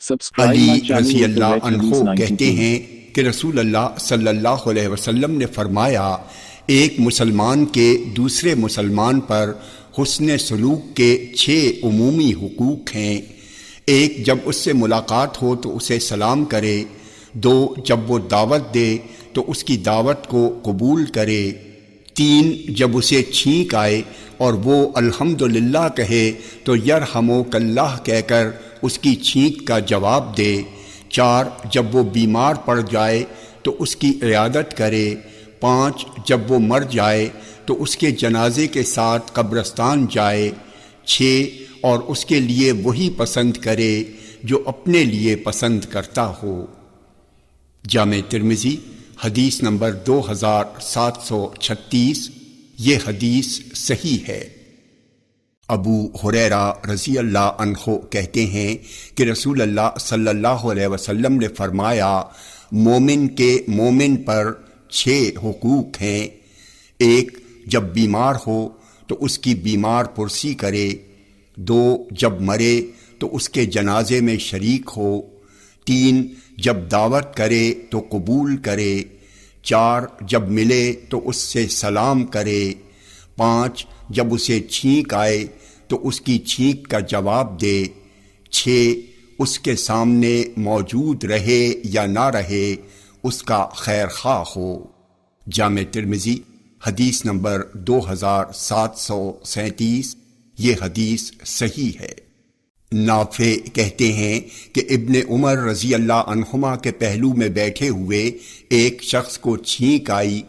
علی رضی اللہ عنہ کہتے ہیں کہ رسول اللہ صلی اللہ علیہ وسلم نے فرمایا، ایک مسلمان کے دوسرے مسلمان پر حسن سلوک کے 6 عمومی حقوق ہیں۔ 1، جب اس سے ملاقات ہو تو اسے سلام کرے۔ 2، جب وہ دعوت دے تو اس کی دعوت کو قبول کرے۔ 3، جب اسے چھینک آئے اور وہ الحمدللہ کہے تو یرحمک اللہ کہہ کر اس کی چھینک کا جواب دے۔ 4، جب وہ بیمار پڑ جائے تو اس کی عیادت کرے۔ 5، جب وہ مر جائے تو اس کے جنازے کے ساتھ قبرستان جائے۔ 6، اور اس کے لیے وہی پسند کرے جو اپنے لیے پسند کرتا ہو۔ جامع ترمذی حدیث نمبر 2736۔ یہ حدیث صحیح ہے۔ ابو ہریرہ رضی اللہ عنہ کہتے ہیں کہ رسول اللہ صلی اللہ علیہ وسلم نے فرمایا، مومن کے مومن پر 6 حقوق ہیں۔ 1، جب بیمار ہو تو اس کی بیمار پرسی کرے۔ 2، جب مرے تو اس کے جنازے میں شریک ہو۔ 3، جب دعوت کرے تو قبول کرے۔ 4، جب ملے تو اس سے سلام کرے۔ 5، جب اسے چھینک آئے تو اس کی چھینک کا جواب دے۔ 6، اس کے سامنے موجود رہے یا نہ رہے اس کا خیر خواہ ہو۔ جامع ترمذی حدیث نمبر 2737۔ یہ حدیث صحیح ہے۔ نافع کہتے ہیں کہ ابن عمر رضی اللہ عنہما کے پہلو میں بیٹھے ہوئے ایک شخص کو چھینک آئی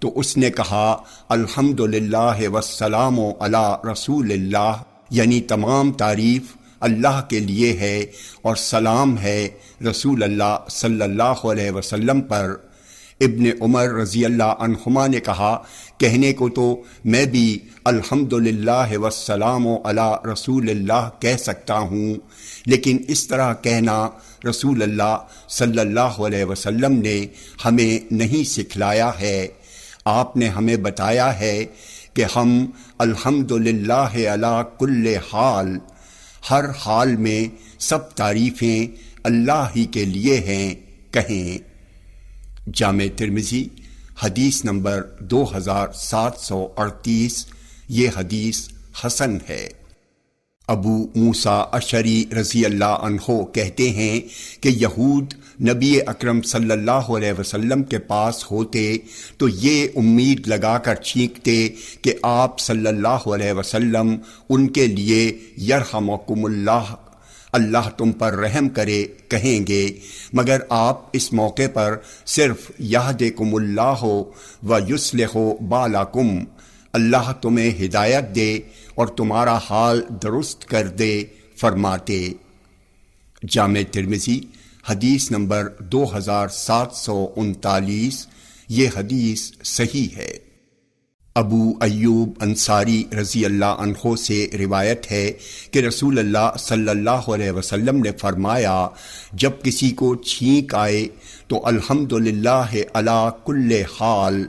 تو اس نے کہا، الحمدللہ والسلام علی رسول اللہ، یعنی تمام تعریف اللہ کے لیے ہے اور سلام ہے رسول اللہ صلی اللہ علیہ وسلم پر۔ ابن عمر رضی اللہ عنہما نے کہا، کہنے کو تو میں بھی الحمدللہ والسلام علی رسول اللہ کہہ سکتا ہوں، لیکن اس طرح کہنا رسول اللہ صلی اللہ علیہ وسلم نے ہمیں نہیں سکھلایا ہے۔ آپ نے ہمیں بتایا ہے کہ ہم الحمدللہ علی کل حال، ہر حال میں سب تعریفیں اللہ ہی کے لیے ہیں کہیں۔ جامع ترمذی حدیث نمبر 2738۔ یہ حدیث حسن ہے۔ ابو موسیٰ اشعری رضی اللہ عنہ کہتے ہیں کہ یہود نبی اکرم صلی اللہ علیہ وسلم کے پاس ہوتے تو یہ امید لگا کر چھینکتے کہ آپ صلی اللہ علیہ وسلم ان کے لیے یرحمکم اللہ، اللہ تم پر رحم کرے کہیں گے، مگر آپ اس موقع پر صرف یہدکم اللہ و یصلح بالکم، اللہ تمہیں ہدایت دے اور تمہارا حال درست کر دے فرماتے۔ جامع ترمذی حدیث نمبر 2739۔ یہ حدیث صحیح ہے۔ ابو ایوب انصاری رضی اللہ عنہ سے روایت ہے کہ رسول اللہ صلی اللہ علیہ وسلم نے فرمایا، جب کسی کو چھینک آئے تو الحمدللہ علی کل حال،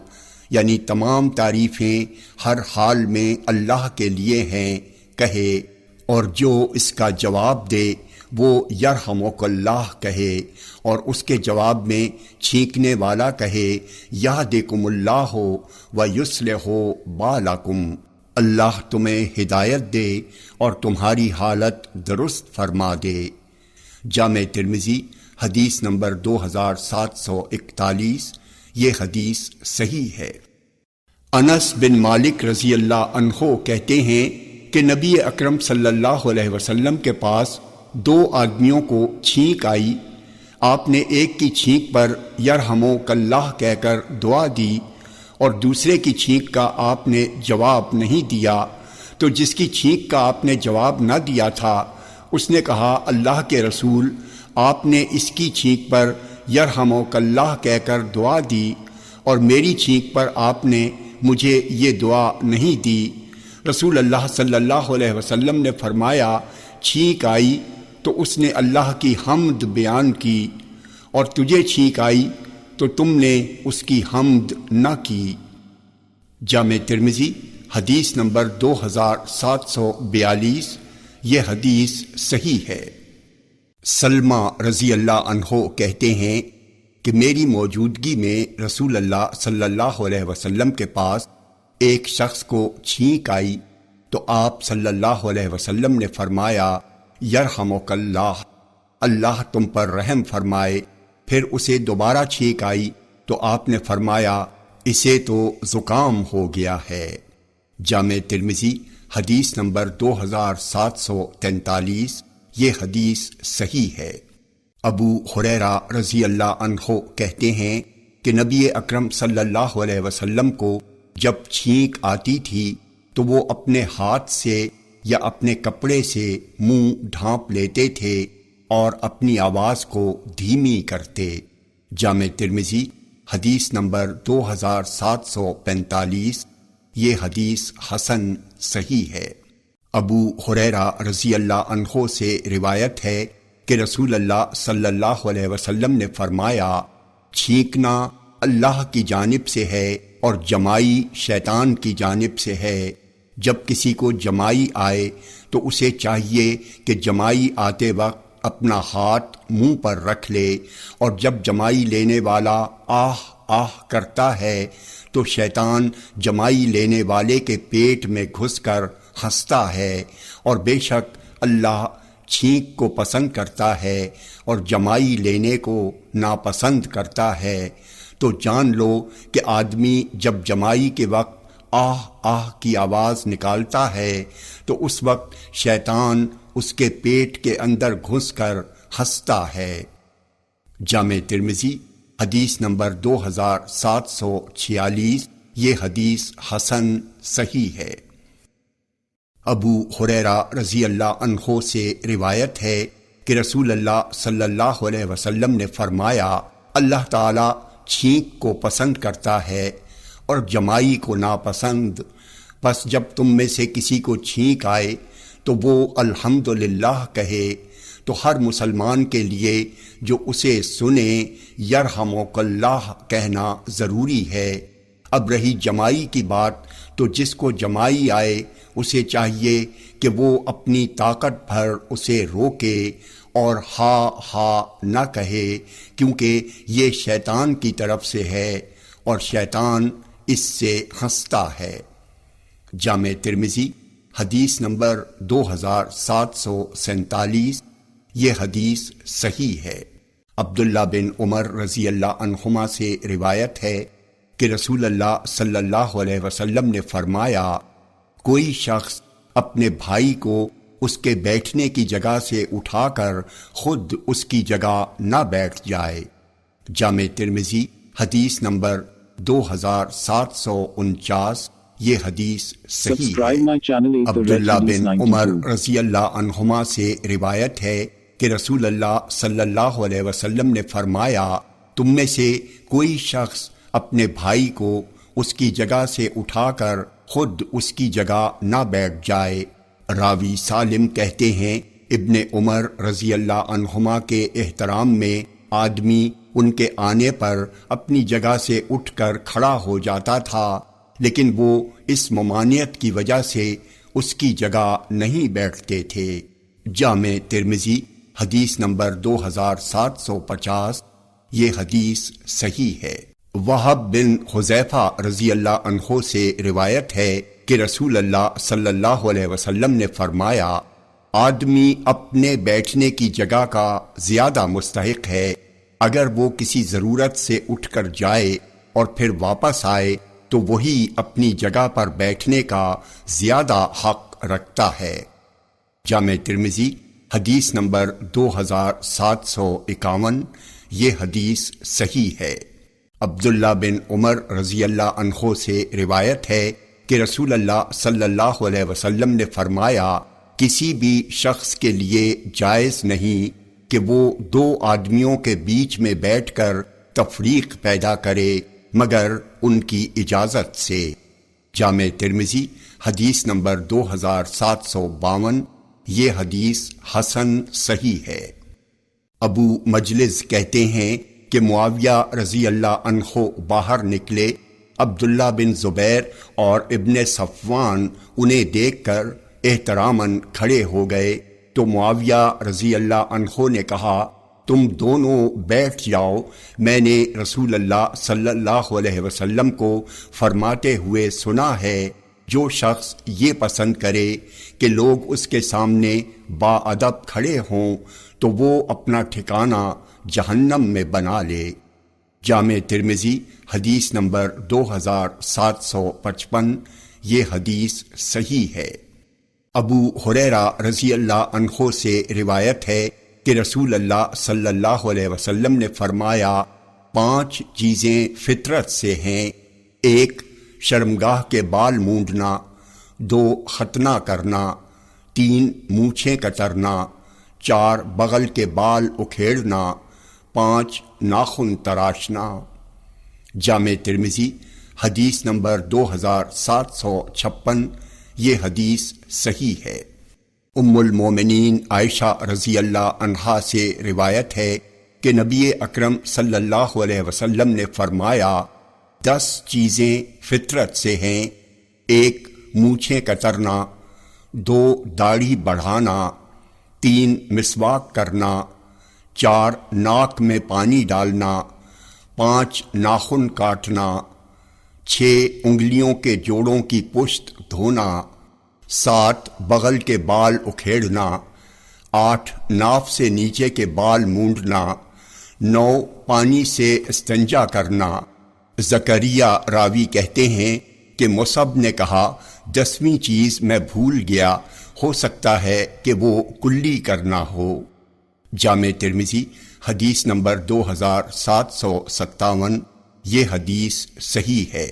یعنی تمام تعریفیں ہر حال میں اللہ کے لیے ہیں کہے، اور جو اس کا جواب دے وہ یرحمک اللہ کہے، اور اس کے جواب میں چھینکنے والا کہے، یہدکم اللہ و یصلح بالکم، اللہ تمہیں ہدایت دے اور تمہاری حالت درست فرما دے۔ جامع ترمذی حدیث نمبر 2741۔ یہ حدیث صحیح ہے۔ انس بن مالک رضی اللہ عنہ کہتے ہیں کہ نبی اکرم صلی اللہ علیہ وسلم کے پاس 2 آدمیوں کو چھینک آئی۔ آپ نے ایک کی چھینک پر یرحمک اللہ کہہ کر دعا دی اور دوسرے کی چھینک کا آپ نے جواب نہیں دیا، تو جس کی چھینک کا آپ نے جواب نہ دیا تھا اس نے کہا، اللہ کے رسول، آپ نے اس کی چھینک پر یرحمک اللہ کہہ کر دعا دی اور میری چھینک پر آپ نے مجھے یہ دعا نہیں دی۔ رسول اللہ صلی اللہ علیہ وسلم نے فرمایا، چھینک آئی تو اس نے اللہ کی حمد بیان کی، اور تجھے چھینک آئی تو تم نے اس کی حمد نہ کی۔ جامع ترمذی حدیث نمبر 2742۔ یہ حدیث صحیح ہے۔ سلمہ رضی اللہ عنہ کہتے ہیں کہ میری موجودگی میں رسول اللہ صلی اللہ علیہ وسلم کے پاس ایک شخص کو چھینک آئی تو آپ صلی اللہ علیہ وسلم نے فرمایا یرحمک اللہ، اللہ تم پر رحم فرمائے۔ پھر اسے دوبارہ چھینک آئی تو آپ نے فرمایا اسے تو زکام ہو گیا ہے۔ جامع ترمذی حدیث نمبر 2743، یہ حدیث صحیح ہے۔ ابو ہریرہ رضی اللہ عنہ کہتے ہیں کہ نبی اکرم صلی اللہ علیہ وسلم کو جب چھینک آتی تھی تو وہ اپنے ہاتھ سے یا اپنے کپڑے سے منہ ڈھانپ لیتے تھے اور اپنی آواز کو دھیمی کرتے۔ جامع ترمذی حدیث نمبر 2745، یہ حدیث حسن صحیح ہے۔ ابو ہریرہ رضی اللہ عنہ سے روایت ہے کہ رسول اللہ صلی اللہ علیہ وسلم نے فرمایا چھینکنا اللہ کی جانب سے ہے اور جمائی شیطان کی جانب سے ہے۔ جب کسی کو جمائی آئے تو اسے چاہیے کہ جمائی آتے وقت اپنا ہاتھ منہ پر رکھ لے، اور جب جمائی لینے والا آہ آہ کرتا ہے تو شیطان جمائی لینے والے کے پیٹ میں گھس کر ہنستا ہے، اور بے شک اللہ چھینک کو پسند کرتا ہے اور جمائی لینے کو ناپسند کرتا ہے۔ تو جان لو کہ آدمی جب جمائی کے وقت آہ آہ کی آواز نکالتا ہے تو اس وقت شیطان اس کے پیٹ کے اندر گھس کر ہنستا ہے۔ جامع ترمذی حدیث نمبر 2746، یہ حدیث حسن صحیح ہے۔ ابو ہریرہ رضی اللہ عنہ سے روایت ہے کہ رسول اللہ صلی اللہ علیہ وسلم نے فرمایا اللہ تعالیٰ چھینک کو پسند کرتا ہے اور جمائی کو ناپسند، پس جب تم میں سے کسی کو چھینک آئے تو وہ الحمدللہ کہے۔ تو ہر مسلمان کے لیے جو اسے سنے یرحمک اللہ کہنا ضروری ہے۔ اب رہی جمائی کی بات، تو جس کو جمائی آئے اسے چاہیے کہ وہ اپنی طاقت بھر اسے روکے اور ہا ہا نہ کہے، کیونکہ یہ شیطان کی طرف سے ہے اور شیطان اس سے ہنستا ہے۔ جامع ترمذی حدیث نمبر 2747، یہ حدیث صحیح ہے۔ عبداللہ بن عمر رضی اللہ عنہما سے روایت ہے کہ رسول اللہ صلی اللہ علیہ وسلم نے فرمایا کوئی شخص اپنے بھائی کو اس کے بیٹھنے کی جگہ سے اٹھا کر خود اس کی جگہ نہ بیٹھ جائے۔ جامع ترمذی حدیث نمبر 2749، یہ حدیث صحیح ہے۔ عبداللہ بن عمر رضی اللہ عنہما سے روایت ہے کہ رسول اللہ صلی اللہ علیہ وسلم نے فرمایا تم میں سے کوئی شخص اپنے بھائی کو اس کی جگہ سے اٹھا کر خود اس کی جگہ نہ بیٹھ جائے۔ راوی سالم کہتے ہیں ابن عمر رضی اللہ عنہما کے احترام میں آدمی ان کے آنے پر اپنی جگہ سے اٹھ کر کھڑا ہو جاتا تھا، لیکن وہ اس ممانعت کی وجہ سے اس کی جگہ نہیں بیٹھتے تھے۔ جامع ترمذی حدیث نمبر 2750، یہ حدیث صحیح ہے۔ وہب بن حذیفہ رضی اللہ عنہ سے روایت ہے کہ رسول اللہ صلی اللہ علیہ وسلم نے فرمایا آدمی اپنے بیٹھنے کی جگہ کا زیادہ مستحق ہے، اگر وہ کسی ضرورت سے اٹھ کر جائے اور پھر واپس آئے تو وہی اپنی جگہ پر بیٹھنے کا زیادہ حق رکھتا ہے۔ جامع ترمذی حدیث نمبر 2751، یہ حدیث صحیح ہے۔ عبداللہ بن عمر رضی اللہ عنہ سے روایت ہے کہ رسول اللہ صلی اللہ علیہ وسلم نے فرمایا کسی بھی شخص کے لیے جائز نہیں کہ وہ دو آدمیوں کے بیچ میں بیٹھ کر تفریق پیدا کرے مگر ان کی اجازت سے۔ جامع ترمذی حدیث نمبر 2752، یہ حدیث حسن صحیح ہے۔ ابو مجلس کہتے ہیں کہ معاویہ رضی اللہ عنہ باہر نکلے، عبداللہ بن زبیر اور ابن صفوان انہیں دیکھ کر احتراماً کھڑے ہو گئے تو معاویہ رضی اللہ عنہ نے کہا تم دونوں بیٹھ جاؤ، میں نے رسول اللہ صلی اللہ علیہ وسلم کو فرماتے ہوئے سنا ہے جو شخص یہ پسند کرے کہ لوگ اس کے سامنے باادب کھڑے ہوں تو وہ اپنا ٹھکانہ جہنم میں بنا لے۔ جامع ترمذی حدیث نمبر 2755، یہ حدیث صحیح ہے۔ ابو ہریرہ رضی اللہ عنہ سے روایت ہے کہ رسول اللہ صلی اللہ علیہ وسلم نے فرمایا 5 چیزیں فطرت سے ہیں: 1 شرمگاہ کے بال مونڈنا، 2 ختنہ کرنا، 3 مونچھیں کترنا، 4 بغل کے بال اکھیڑنا، 5 ناخن تراشنا۔ جامع ترمذی حدیث نمبر 2756، یہ حدیث صحیح ہے۔ ام المومنین عائشہ رضی اللہ عنہا سے روایت ہے کہ نبی اکرم صلی اللہ علیہ وسلم نے فرمایا 10 چیزیں فطرت سے ہیں: 1 مونچھیں کترنا، 2 داڑھی بڑھانا، 3 مسواک کرنا، 4 ناک میں پانی ڈالنا، 5 ناخن کاٹنا، 6 انگلیوں کے جوڑوں کی پشت دھونا، 7 بغل کے بال اکھیڑنا، 8 ناف سے نیچے کے بال مونڈنا، 9 پانی سے استنجا کرنا۔ زکریا راوی کہتے ہیں کہ مصعب نے کہا 10ویں چیز میں بھول گیا، ہو سکتا ہے کہ وہ کلی کرنا ہو۔ جامع ترمذی حدیث نمبر 2757، یہ حدیث صحیح ہے۔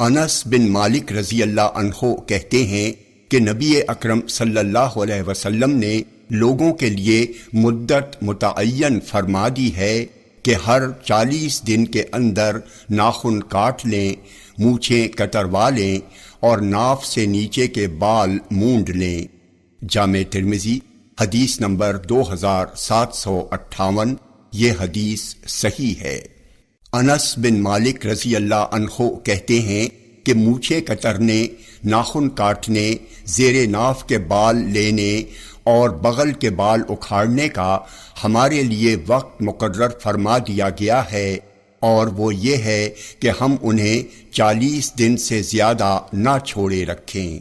انس بن مالک رضی اللہ عنہ کہتے ہیں کہ نبی اکرم صلی اللہ علیہ وسلم نے لوگوں کے لیے مدت متعین فرما دی ہے کہ ہر 40 دن کے اندر ناخن کاٹ لیں، مونچھیں کتروا لیں اور ناف سے نیچے کے بال مونڈ لیں۔ جامع ترمذی حدیث نمبر 2758، یہ حدیث صحیح ہے۔ انس بن مالک رضی اللہ عنہ کہتے ہیں کہ مونچھیں کترنے، ناخن کاٹنے، زیر ناف کے بال لینے اور بغل کے بال اکھاڑنے کا ہمارے لیے وقت مقرر فرما دیا گیا ہے، اور وہ یہ ہے کہ ہم انہیں 40 دن سے زیادہ نہ چھوڑے رکھیں۔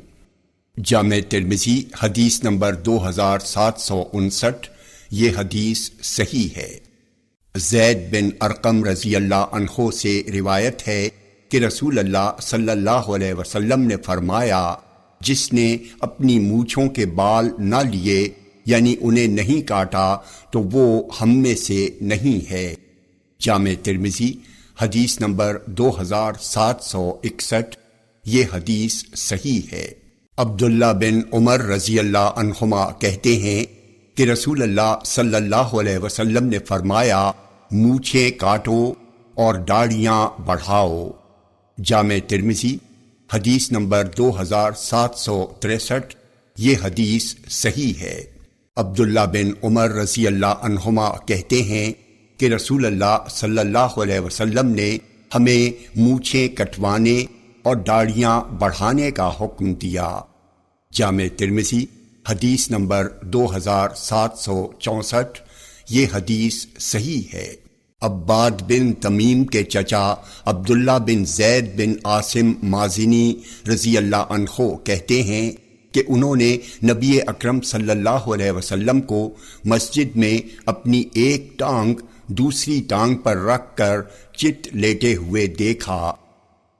جامع ترمذی حدیث نمبر 2759، یہ حدیث صحیح ہے۔ زید بن ارقم رضی اللہ عنہ سے روایت ہے کہ رسول اللہ صلی اللہ علیہ وسلم نے فرمایا جس نے اپنی مونچھوں کے بال نہ لیے یعنی انہیں نہیں کاٹا تو وہ ہم میں سے نہیں ہے۔ جامع ترمذی حدیث نمبر 2761، یہ حدیث صحیح ہے۔ عبداللہ بن عمر رضی اللہ عنہما کہتے ہیں کہ رسول اللہ صلی اللہ علیہ وسلم نے فرمایا مونچھیں کاٹو اور داڑھیاں بڑھاؤ۔ جامع ترمذی حدیث نمبر 2763، یہ حدیث صحیح ہے۔ عبداللہ بن عمر رضی اللہ عنہما کہتے ہیں کہ رسول اللہ صلی اللہ علیہ وسلم نے ہمیں مونچھیں کٹوانے اور داڑھیاں بڑھانے کا حکم دیا۔ جامع ترمذی حدیث نمبر 2764، یہ حدیث صحیح ہے۔ عباد بن تمیم کے چچا عبداللہ بن زید بن عاصم مازنی رضی اللہ عنہ کہتے ہیں کہ انہوں نے نبی اکرم صلی اللہ علیہ وسلم کو مسجد میں اپنی ایک ٹانگ دوسری ٹانگ پر رکھ کر چت لیٹے ہوئے دیکھا۔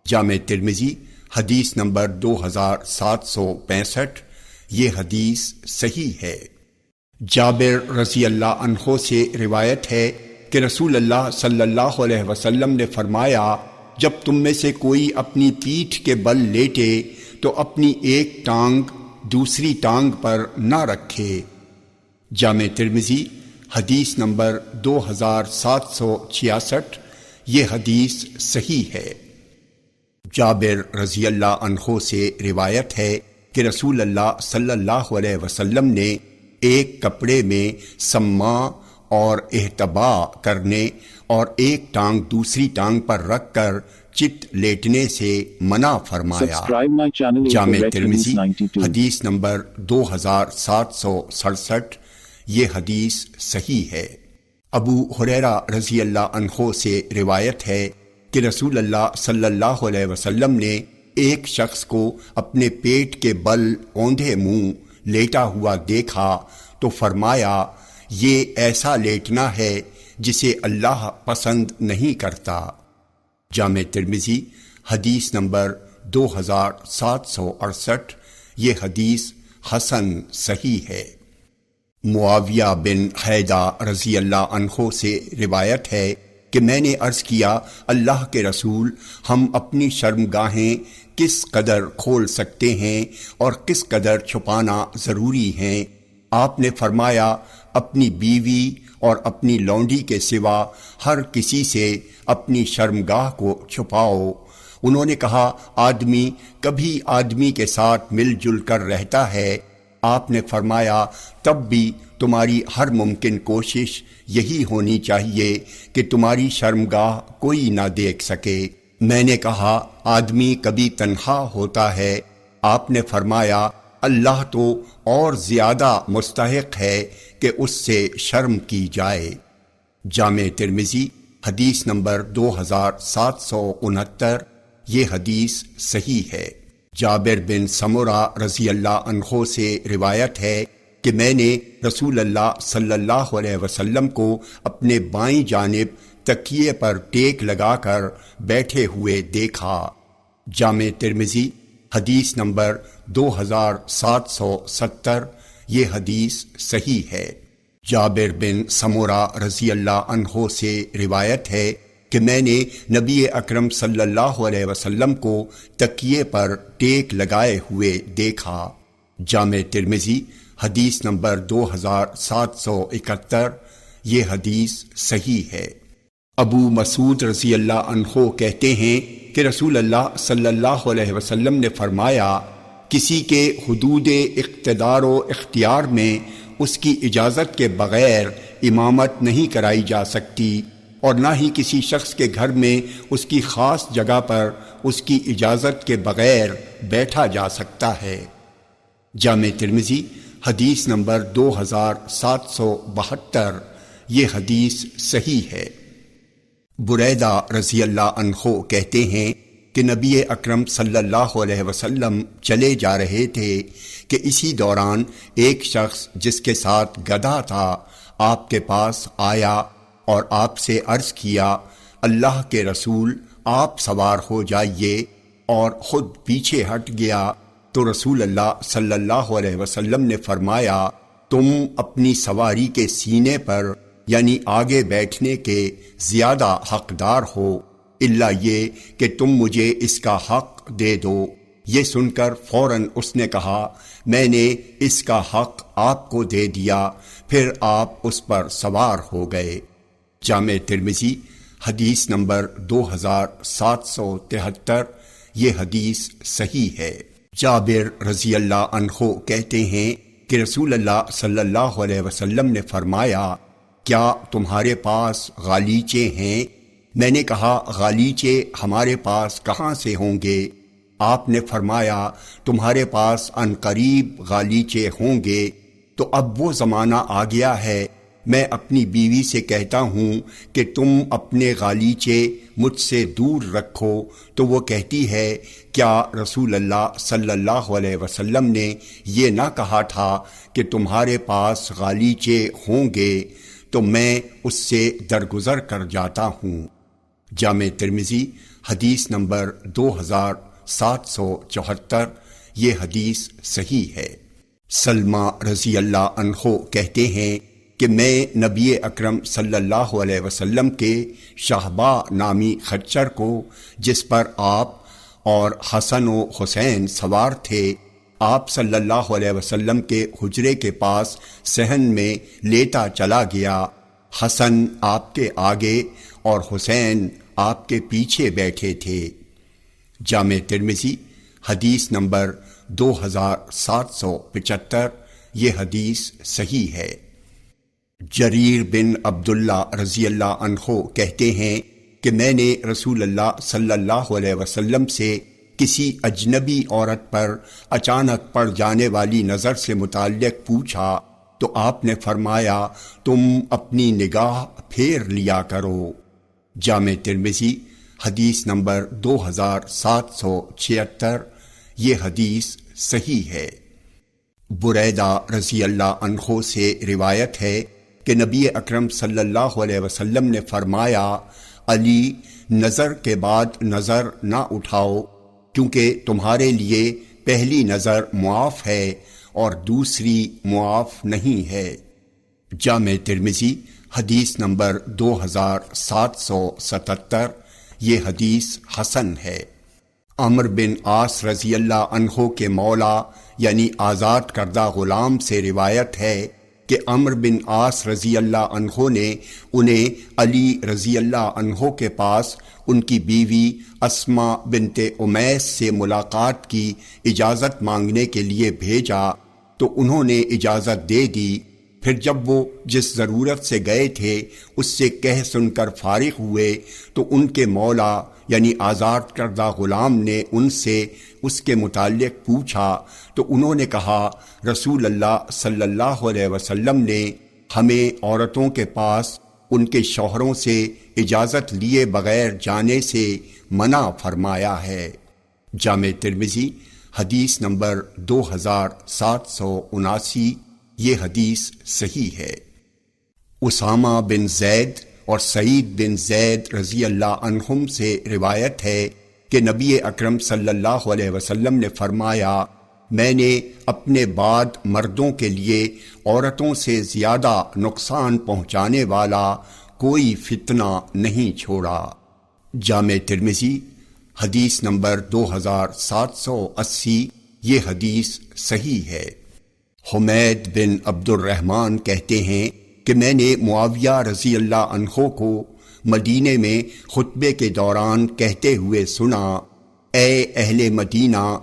جامع ترمذی حدیث نمبر 2765، یہ حدیث صحیح ہے۔ جابر رضی اللہ عنہ سے روایت ہے کہ رسول اللہ صلی اللہ علیہ وسلم نے فرمایا جب تم میں سے کوئی اپنی پیٹھ کے بل لیٹے تو اپنی ایک ٹانگ دوسری ٹانگ پر نہ رکھے۔ جامع ترمذی حدیث نمبر 2766، یہ حدیث صحیح ہے۔ جابر رضی اللہ عنہ سے روایت ہے کہ رسول اللہ صلی اللہ علیہ وسلم نے ایک کپڑے میں سما اور احتبا کرنے اور ایک ٹانگ دوسری ٹانگ پر رکھ کر چت لیٹنے سے منع فرمایا۔ Subscribe my channel Jama Red Tirmidhi Hadith 92۔ حدیث نمبر 2767، یہ حدیث صحیح ہے۔ ابو ہریرہ رضی اللہ عنہ سے روایت ہے کہ رسول اللہ صلی اللہ علیہ وسلم نے ایک شخص کو اپنے پیٹ کے بل اوندھے منہ لیٹا ہوا دیکھا تو فرمایا، یہ ایسا لیٹنا ہے جسے اللہ پسند نہیں کرتا۔ جامع ترمذی حدیث نمبر 2768، یہ حدیث حسن صحیح ہے۔ معاویہ بن حیدہ رضی اللہ عنہ سے روایت ہے کہ میں نے عرض کیا، اللہ کے رسول، ہم اپنی شرمگاہیں کس قدر کھول سکتے ہیں اور کس قدر چھپانا ضروری ہیں؟ آپ نے فرمایا، اپنی بیوی اور اپنی لونڈی کے سوا ہر کسی سے اپنی شرمگاہ کو چھپاؤ۔ انہوں نے کہا، آدمی کبھی آدمی کے ساتھ مل جل کر رہتا ہے۔ آپ نے فرمایا، تب بھی تمہاری ہر ممکن کوشش یہی ہونی چاہیے کہ تمہاری شرمگاہ کوئی نہ دیکھ سکے۔ میں نے کہا، آدمی کبھی تنہا ہوتا ہے؟ آپ نے فرمایا، اللہ تو اور زیادہ مستحق ہے کہ اس سے شرم کی جائے۔ جامع ترمذی حدیث نمبر 2769، یہ حدیث صحیح ہے۔ جابر بن سمرہ رضی اللہ عنہ سے روایت ہے کہ میں نے رسول اللہ صلی اللہ علیہ وسلم کو اپنے بائیں جانب تکیے پر ٹیک لگا کر بیٹھے ہوئے دیکھا۔ جامع ترمذی حدیث نمبر 2770، یہ حدیث صحیح ہے۔ جابر بن سمرہ رضی اللہ عنہ سے روایت ہے کہ میں نے نبی اکرم صلی اللہ علیہ وسلم کو تکیے پر ٹیک لگائے ہوئے دیکھا۔ جامع ترمذی حدیث نمبر 2771، یہ حدیث صحیح ہے۔ ابو مسعود رضی اللہ عنہ کہتے ہیں کہ رسول اللہ صلی اللہ علیہ وسلم نے فرمایا، کسی کے حدود اقتدار و اختیار میں اس کی اجازت کے بغیر امامت نہیں کرائی جا سکتی، اور نہ ہی کسی شخص کے گھر میں اس کی خاص جگہ پر اس کی اجازت کے بغیر بیٹھا جا سکتا ہے۔ جامع ترمذی حدیث نمبر 2772، یہ حدیث صحیح ہے۔ بریدہ رضی اللہ عنہ کہتے ہیں کہ نبی اکرم صلی اللہ علیہ وسلم چلے جا رہے تھے کہ اسی دوران ایک شخص جس کے ساتھ گدھا تھا آپ کے پاس آیا اور آپ سے عرض کیا، اللہ کے رسول، آپ سوار ہو جائیے، اور خود پیچھے ہٹ گیا تو رسول اللہ صلی اللہ علیہ وسلم نے فرمایا، تم اپنی سواری کے سینے پر یعنی آگے بیٹھنے کے زیادہ حقدار ہو، الا یہ کہ تم مجھے اس کا حق دے دو۔ یہ سن کر فوراً اس نے کہا، میں نے اس کا حق آپ کو دے دیا، پھر آپ اس پر سوار ہو گئے۔ جامع ترمذی حدیث نمبر 2773، یہ حدیث صحیح ہے۔ جابر رضی اللہ عنہ کہتے ہیں کہ رسول اللہ صلی اللہ علیہ وسلم نے فرمایا، کیا تمہارے پاس غالیچے ہیں؟ میں نے کہا، غالیچے ہمارے پاس کہاں سے ہوں گے؟ آپ نے فرمایا، تمہارے پاس عنقریب غالیچے ہوں گے۔ تو اب وہ زمانہ آ گیا ہے، میں اپنی بیوی سے کہتا ہوں کہ تم اپنے غالیچے مجھ سے دور رکھو، تو وہ کہتی ہے، کیا رسول اللہ صلی اللہ علیہ وسلم نے یہ نہ کہا تھا کہ تمہارے پاس غالیچے ہوں گے؟ تو میں اس سے درگزر کر جاتا ہوں۔ جامع ترمذی حدیث نمبر 2774، یہ حدیث صحیح ہے۔ سلمہ رضی اللہ عنہ کہتے ہیں کہ میں نبی اکرم صلی اللہ علیہ وسلم کے شہبا نامی خچر کو، جس پر آپ اور حسن و حسین سوار تھے، آپ صلی اللہ علیہ وسلم کے حجرے کے پاس صحن میں لیتا چلا گیا۔ حسن آپ کے آگے اور حسین آپ کے پیچھے بیٹھے تھے۔ جامع ترمذی حدیث نمبر 2775، یہ حدیث صحیح ہے۔ جریر بن عبداللہ رضی اللہ عنہ کہتے ہیں کہ میں نے رسول اللہ صلی اللہ علیہ وسلم سے کسی اجنبی عورت پر اچانک پڑ جانے والی نظر سے متعلق پوچھا تو آپ نے فرمایا تم اپنی نگاہ پھیر لیا کرو۔ جامع ترمذی حدیث نمبر 2776۔ یہ حدیث صحیح ہے۔ بریدہ رضی اللہ عنہ سے روایت ہے کہ نبی اکرم صلی اللہ علیہ وسلم نے فرمایا علی نظر کے بعد نظر نہ اٹھاؤ کیونکہ تمہارے لیے پہلی نظر معاف ہے اور دوسری معاف نہیں ہے۔ جامع ترمذی حدیث نمبر 2777۔ یہ حدیث حسن ہے۔ عمرو بن عاص رضی اللہ عنہ کے مولا یعنی آزاد کردہ غلام سے روایت ہے کہ عمرو بن عاص رضی اللہ عنہ نے انہیں علی رضی اللہ عنہ کے پاس ان کی بیوی اسماء بنت امیس سے ملاقات کی اجازت مانگنے کے لیے بھیجا تو انہوں نے اجازت دے دی۔ پھر جب وہ جس ضرورت سے گئے تھے اس سے کہہ سن کر فارغ ہوئے تو ان کے مولا یعنی آزاد کردہ غلام نے ان سے اس کے متعلق پوچھا تو انہوں نے کہا رسول اللہ صلی اللہ علیہ وسلم نے ہمیں عورتوں کے پاس ان کے شوہروں سے اجازت لیے بغیر جانے سے منع فرمایا ہے۔ جامع ترمذی حدیث نمبر 2779۔ یہ حدیث صحیح ہے۔ اسامہ بن زید اور سعید بن زید رضی اللہ عنہم سے روایت ہے کہ نبی اکرم صلی اللہ علیہ وسلم نے فرمایا میں نے اپنے بعد مردوں کے لیے عورتوں سے زیادہ نقصان پہنچانے والا کوئی فتنہ نہیں چھوڑا۔ جامع ترمذی حدیث نمبر 2780۔ یہ حدیث صحیح ہے۔ حمید بن عبد الرحمن کہتے ہیں کہ میں نے معاویہ رضی اللہ عنہ کو مدینے میں خطبے کے دوران کہتے ہوئے سنا اے اہل مدینہ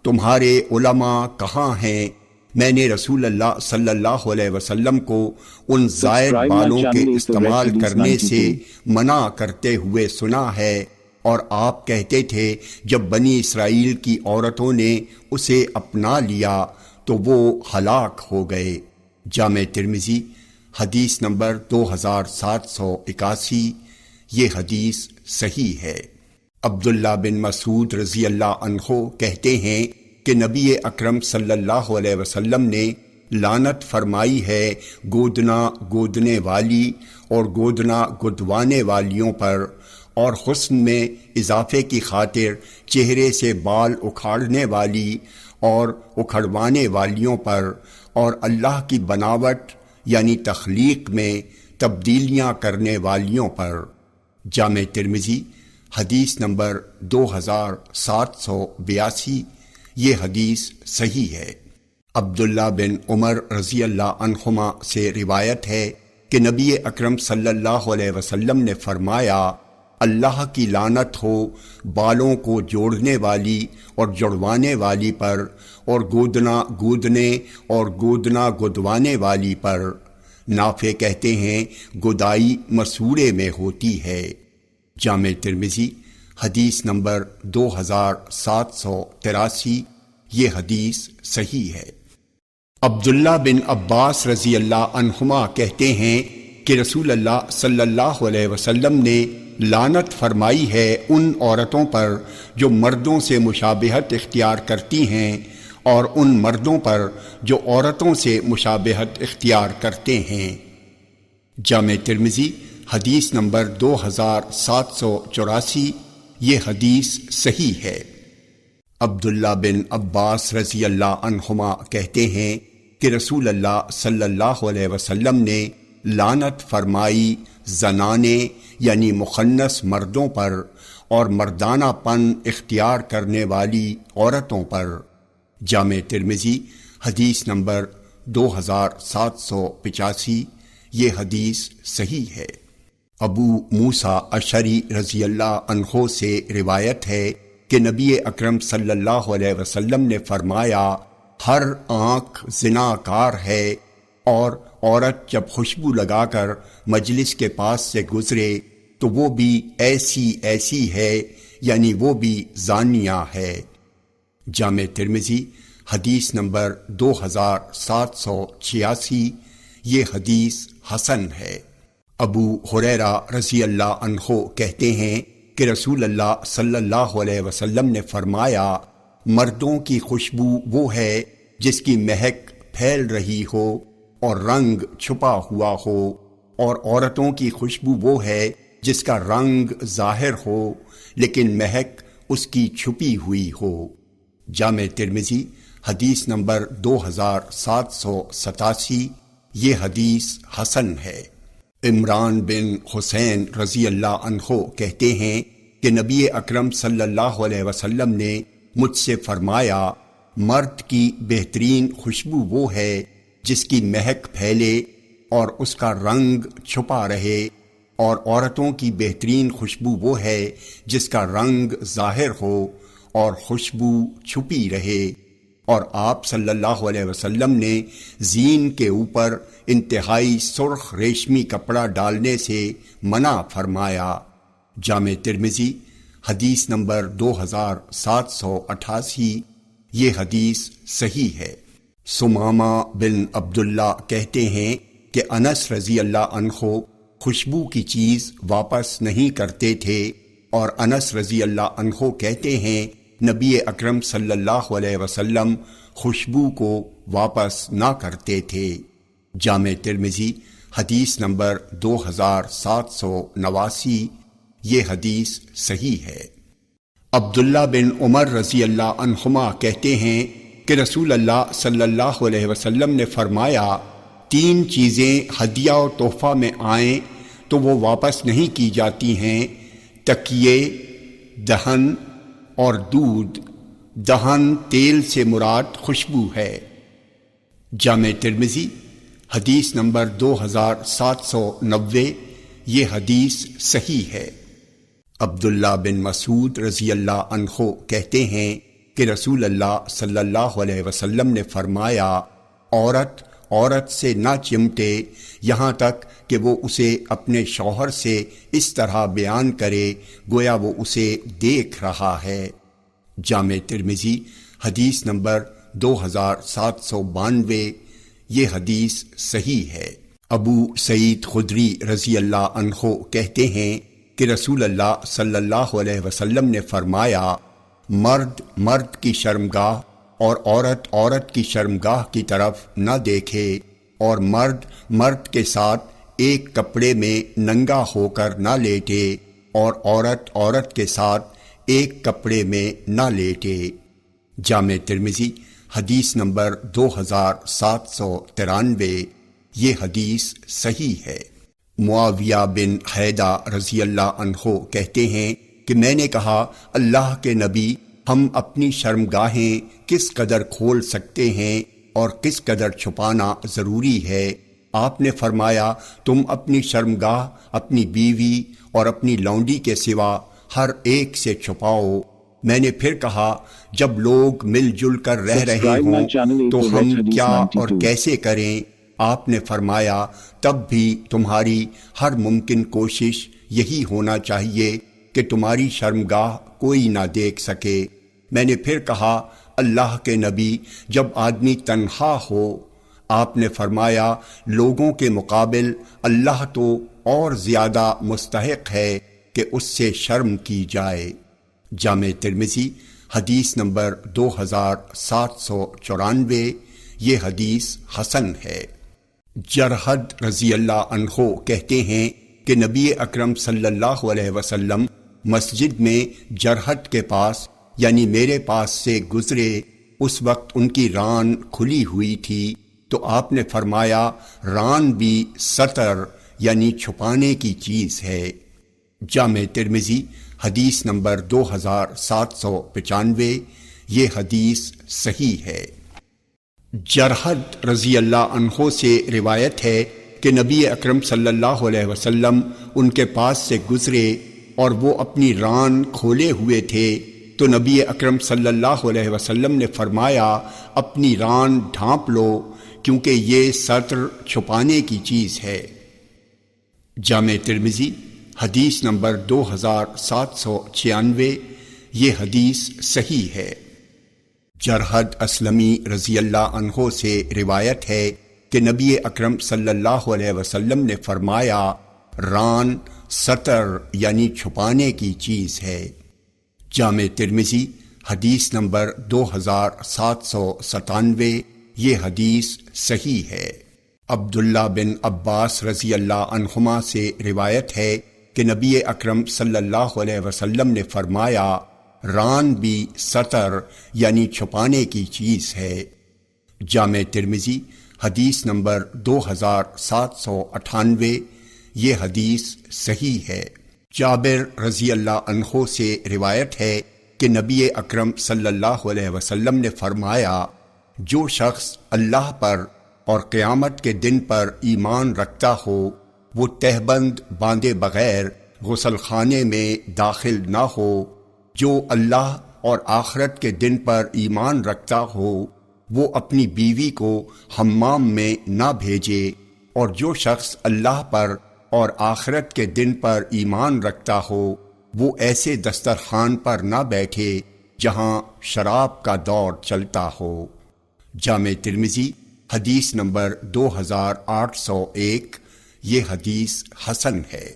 تمہارے علماء کہاں ہیں؟ میں نے رسول اللہ صلی اللہ علیہ وسلم کو ان زائد بالوں کے استعمال کرنے سے منع کرتے ہوئے سنا ہے اور آپ کہتے تھے جب بنی اسرائیل کی عورتوں نے اسے اپنا لیا تو وہ ہلاک ہو گئے۔ جامع ترمذی حدیث نمبر 2781۔ یہ حدیث صحیح ہے۔ عبداللہ بن مسعود رضی اللہ عنہ کہتے ہیں کہ نبی اکرم صلی اللہ علیہ وسلم نے لعنت فرمائی ہے گودنا گودنے والی اور گودنا گدوانے والیوں پر اور حسن میں اضافے کی خاطر چہرے سے بال اکھاڑنے والی اور اکھڑوانے والیوں پر اور اللہ کی بناوٹ یعنی تخلیق میں تبدیلیاں کرنے والیوں پر۔ جامع ترمذی حدیث نمبر 2782۔ یہ حدیث صحیح ہے۔ عبداللہ بن عمر رضی اللہ عنہما سے روایت ہے کہ نبی اکرم صلی اللہ علیہ وسلم نے فرمایا اللہ کی لعنت ہو بالوں کو جوڑنے والی اور جڑوانے والی پر اور گودنا گودنے اور گودنا گدوانے والی پر۔ نافع کہتے ہیں گدائی مسورے میں ہوتی ہے۔ جامع ترمذی حدیث نمبر 2783۔ یہ حدیث صحیح ہے۔ عبداللہ بن عباس رضی اللہ عنہما کہتے ہیں کہ رسول اللہ صلی اللہ علیہ وسلم نے لعنت فرمائی ہے ان عورتوں پر جو مردوں سے مشابہت اختیار کرتی ہیں اور ان مردوں پر جو عورتوں سے مشابہت اختیار کرتے ہیں۔ جامع ترمذی حدیث نمبر 2784۔ یہ حدیث صحیح ہے۔ عبداللہ بن عباس رضی اللہ عنہما کہتے ہیں کہ رسول اللہ صلی اللہ علیہ وسلم نے لعنت فرمائی زنانے یعنی مخنث مردوں پر اور مردانہ پن اختیار کرنے والی عورتوں پر۔ جامع ترمذی حدیث نمبر 2785۔ یہ حدیث صحیح ہے۔ ابو موسیٰ اشعری رضی اللہ عنہ سے روایت ہے کہ نبی اکرم صلی اللہ علیہ وسلم نے فرمایا ہر آنکھ زناکار ہے اور عورت جب خوشبو لگا کر مجلس کے پاس سے گزرے تو وہ بھی ایسی ہے، یعنی وہ بھی زانیہ ہے۔ جامع ترمذی حدیث نمبر 2786، یہ حدیث حسن ہے۔ ابو ہریرہ رضی اللہ عنہ کہتے ہیں کہ رسول اللہ صلی اللہ علیہ وسلم نے فرمایا، مردوں کی خوشبو وہ ہے جس کی مہک پھیل رہی ہو اور رنگ چھپا ہوا ہو، اور عورتوں کی خوشبو وہ ہے جس کا رنگ ظاہر ہو لیکن مہک اس کی چھپی ہوئی ہو۔ جامع ترمذی حدیث نمبر 2787، یہ حدیث حسن ہے۔ عمران بن حسین رضی اللہ عنہ کہتے ہیں کہ نبی اکرم صلی اللہ علیہ وسلم نے مجھ سے فرمایا، مرد کی بہترین خوشبو وہ ہے جس کی مہک پھیلے اور اس کا رنگ چھپا رہے، اور عورتوں کی بہترین خوشبو وہ ہے جس کا رنگ ظاہر ہو اور خوشبو چھپی رہے۔ اور آپ صلی اللہ علیہ وسلم نے زین کے اوپر انتہائی سرخ ریشمی کپڑا ڈالنے سے منع فرمایا۔ جامع ترمذی حدیث نمبر 2788، یہ حدیث صحیح ہے۔ ثمامہ بن عبداللہ کہتے ہیں کہ انس رضی اللہ عنہ خوشبو کی چیز واپس نہیں کرتے تھے، اور انس رضی اللہ عنہ کہتے ہیں نبی اکرم صلی اللہ علیہ وسلم خوشبو کو واپس نہ کرتے تھے۔ جامع ترمذی حدیث نمبر 2789، یہ حدیث صحیح ہے۔ عبداللہ بن عمر رضی اللہ عنہما کہتے ہیں کہ رسول اللہ صلی اللہ علیہ وسلم نے فرمایا، 3 چیزیں ہدیہ و تحفہ میں آئیں تو وہ واپس نہیں کی جاتی ہیں، تکیے، دہن اور دودھ۔ دہن تیل سے مراد خوشبو ہے۔ جامع ترمذی حدیث نمبر 2790، یہ حدیث صحیح ہے۔ عبداللہ بن مسعود رضی اللہ عنہ کہتے ہیں کہ رسول اللہ صلی اللہ علیہ وسلم نے فرمایا، عورت سے نہ چمٹے یہاں تک کہ وہ اسے اپنے شوہر سے اس طرح بیان کرے گویا وہ اسے دیکھ رہا ہے۔ جامع ترمذی حدیث نمبر 2792، یہ حدیث صحیح ہے۔ ابو سعید خدری رضی اللہ عنہ کہتے ہیں کہ رسول اللہ صلی اللہ علیہ وسلم نے فرمایا، مرد کی شرمگاہ اور عورت کی شرمگاہ کی طرف نہ دیکھے، اور مرد کے ساتھ ایک کپڑے میں ننگا ہو کر نہ لیٹے، اور عورت کے ساتھ ایک کپڑے میں نہ لیٹے۔ جامع ترمذی حدیث نمبر 2793، یہ حدیث صحیح ہے۔ معاویہ بن حیدہ رضی اللہ عنہ کہتے ہیں کہ میں نے کہا، اللہ کے نبی، ہم اپنی شرمگاہیں کس قدر کھول سکتے ہیں اور کس قدر چھپانا ضروری ہے؟ آپ نے فرمایا، تم اپنی شرمگاہ اپنی بیوی اور اپنی لونڈی کے سوا ہر ایک سے چھپاؤ۔ میں نے پھر کہا، جب لوگ مل جل کر رہ رہے ہوں تو ہم کیا اور کیسے کریں؟ آپ نے فرمایا، تب بھی تمہاری ہر ممکن کوشش یہی ہونا چاہیے کہ تمہاری شرمگاہ کوئی نہ دیکھ سکے۔ میں نے پھر کہا، اللہ کے نبی، جب آدمی تنہا ہو؟ آپ نے فرمایا، لوگوں کے مقابل اللہ تو اور زیادہ مستحق ہے کہ اس سے شرم کی جائے۔ جامع ترمذی حدیث نمبر 2794، یہ حدیث حسن ہے۔ جرحد رضی اللہ عنہ کہتے ہیں کہ نبی اکرم صلی اللہ علیہ وسلم مسجد میں جرحد کے پاس یعنی میرے پاس سے گزرے، اس وقت ان کی ران کھلی ہوئی تھی، تو آپ نے فرمایا، ران بھی ستر یعنی چھپانے کی چیز ہے۔ جامع ترمذی حدیث نمبر 2795، یہ حدیث صحیح ہے۔ جرحد رضی اللہ عنہ سے روایت ہے کہ نبی اکرم صلی اللہ علیہ وسلم ان کے پاس سے گزرے اور وہ اپنی ران کھولے ہوئے تھے، تو نبی اکرم صلی اللہ علیہ وسلم نے فرمایا، اپنی ران ڈھانپ لو کیونکہ یہ ستر چھپانے کی چیز ہے۔ جامع ترمذی حدیث نمبر 2796، یہ حدیث صحیح ہے۔ جرحد اسلمی رضی اللہ عنہ سے روایت ہے کہ نبی اکرم صلی اللہ علیہ وسلم نے فرمایا، ران ستر یعنی چھپانے کی چیز ہے۔ جامع ترمذی حدیث نمبر 2797، یہ حدیث صحیح ہے۔ عبداللہ بن عباس رضی اللہ عنہما سے روایت ہے کہ نبی اکرم صلی اللہ علیہ وسلم نے فرمایا، ران بھی ستر یعنی چھپانے کی چیز ہے۔ جامع ترمذی حدیث نمبر 2798، یہ حدیث صحیح ہے۔ جابر رضی اللہ عنہ سے روایت ہے کہ نبی اکرم صلی اللہ علیہ وسلم نے فرمایا، جو شخص اللہ پر اور قیامت کے دن پر ایمان رکھتا ہو، وہ تہبند باندھے بغیر غسل خانے میں داخل نہ ہو۔ جو اللہ اور آخرت کے دن پر ایمان رکھتا ہو، وہ اپنی بیوی کو حمام میں نہ بھیجے، اور جو شخص اللہ پر اور آخرت کے دن پر ایمان رکھتا ہو، وہ ایسے دسترخوان پر نہ بیٹھے جہاں شراب کا دور چلتا ہو۔ جامع ترمذی حدیث نمبر 2801، یہ حدیث حسن ہے۔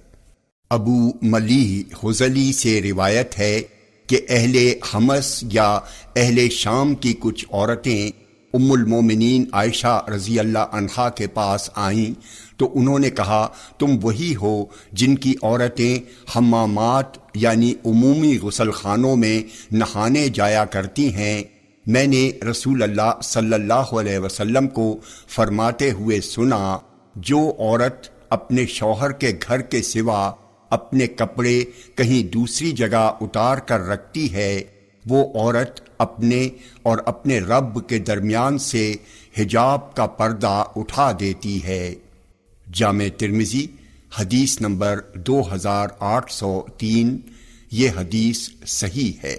ابو ملیح حذلی سے روایت ہے کہ اہل حمص یا اہل شام کی کچھ عورتیں ام المومنین عائشہ رضی اللہ عنہا کے پاس آئیں تو انہوں نے کہا، تم وہی ہو جن کی عورتیں حمامات یعنی عمومی غسل خانوں میں نہانے جایا کرتی ہیں۔ میں نے رسول اللہ صلی اللہ علیہ وسلم کو فرماتے ہوئے سنا، جو عورت اپنے شوہر کے گھر کے سوا اپنے کپڑے کہیں دوسری جگہ اتار کر رکھتی ہے، وہ عورت اپنے اور اپنے رب کے درمیان سے حجاب کا پردہ اٹھا دیتی ہے۔ جامع ترمذی حدیث نمبر 2803، یہ حدیث صحیح ہے۔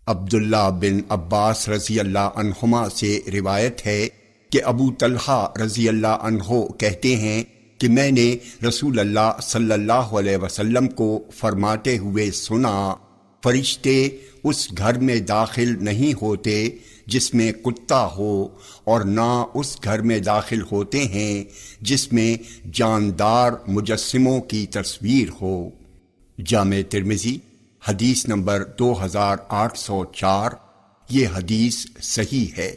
عبداللہ بن عباس رضی اللہ عنہما سے روایت ہے کہ ابو طلحہ رضی اللہ عنہ کہتے ہیں کہ میں نے رسول اللہ صلی اللہ علیہ وسلم کو فرماتے ہوئے سنا، فرشتے اس گھر میں داخل نہیں ہوتے جس میں کتا ہو، اور نہ اس گھر میں داخل ہوتے ہیں جس میں جاندار مجسموں کی تصویر ہو۔ جامع ترمذی حدیث نمبر 2804، یہ حدیث صحیح ہے۔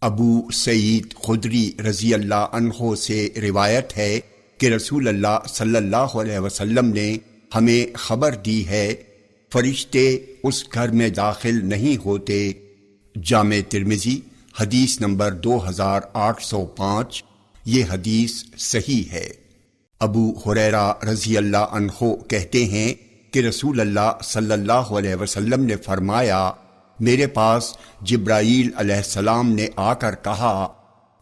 ابو سعید خدری رضی اللہ عنہ سے روایت ہے کہ رسول اللہ صلی اللہ علیہ وسلم نے ہمیں خبر دی ہے، فرشتے اس گھر میں داخل نہیں ہوتے۔ جامع ترمذی حدیث نمبر 2805، یہ حدیث صحیح ہے۔ ابو ہریرہ رضی اللہ عنہ کہتے ہیں کہ رسول اللہ صلی اللہ علیہ وسلم نے فرمایا، میرے پاس جبرائیل علیہ السلام نے آ کر کہا،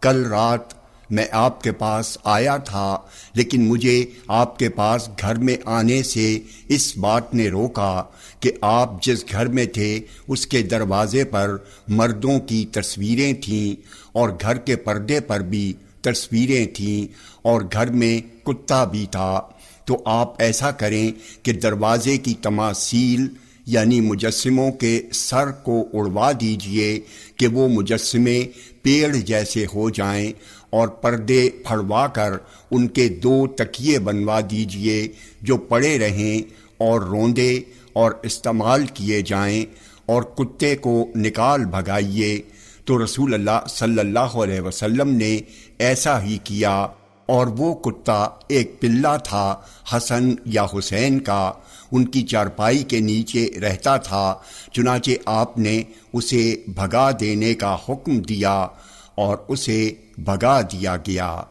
کل رات میں آپ کے پاس آیا تھا، لیکن مجھے آپ کے پاس گھر میں آنے سے اس بات نے روکا کہ آپ جس گھر میں تھے اس کے دروازے پر مردوں کی تصویریں تھیں، اور گھر کے پردے پر بھی تصویریں تھیں، اور گھر میں کتا بھی تھا، تو آپ ایسا کریں کہ دروازے کی تماثیل یعنی مجسموں کے سر کو اڑوا دیجئے کہ وہ مجسمے پیڑ جیسے ہو جائیں، اور پردے پھڑوا کر ان کے 2 تکیے بنوا دیجئے جو پڑے رہیں اور روندے اور استعمال کیے جائیں، اور کتے کو نکال بھگائیے۔ تو رسول اللہ صلی اللہ علیہ وسلم نے ایسا ہی کیا، اور وہ کتا ایک پلہ تھا حسن یا حسین کا، ان کی چارپائی کے نیچے رہتا تھا، چنانچہ آپ نے اسے بھگا دینے کا حکم دیا اور اسے بھگا دیا گیا۔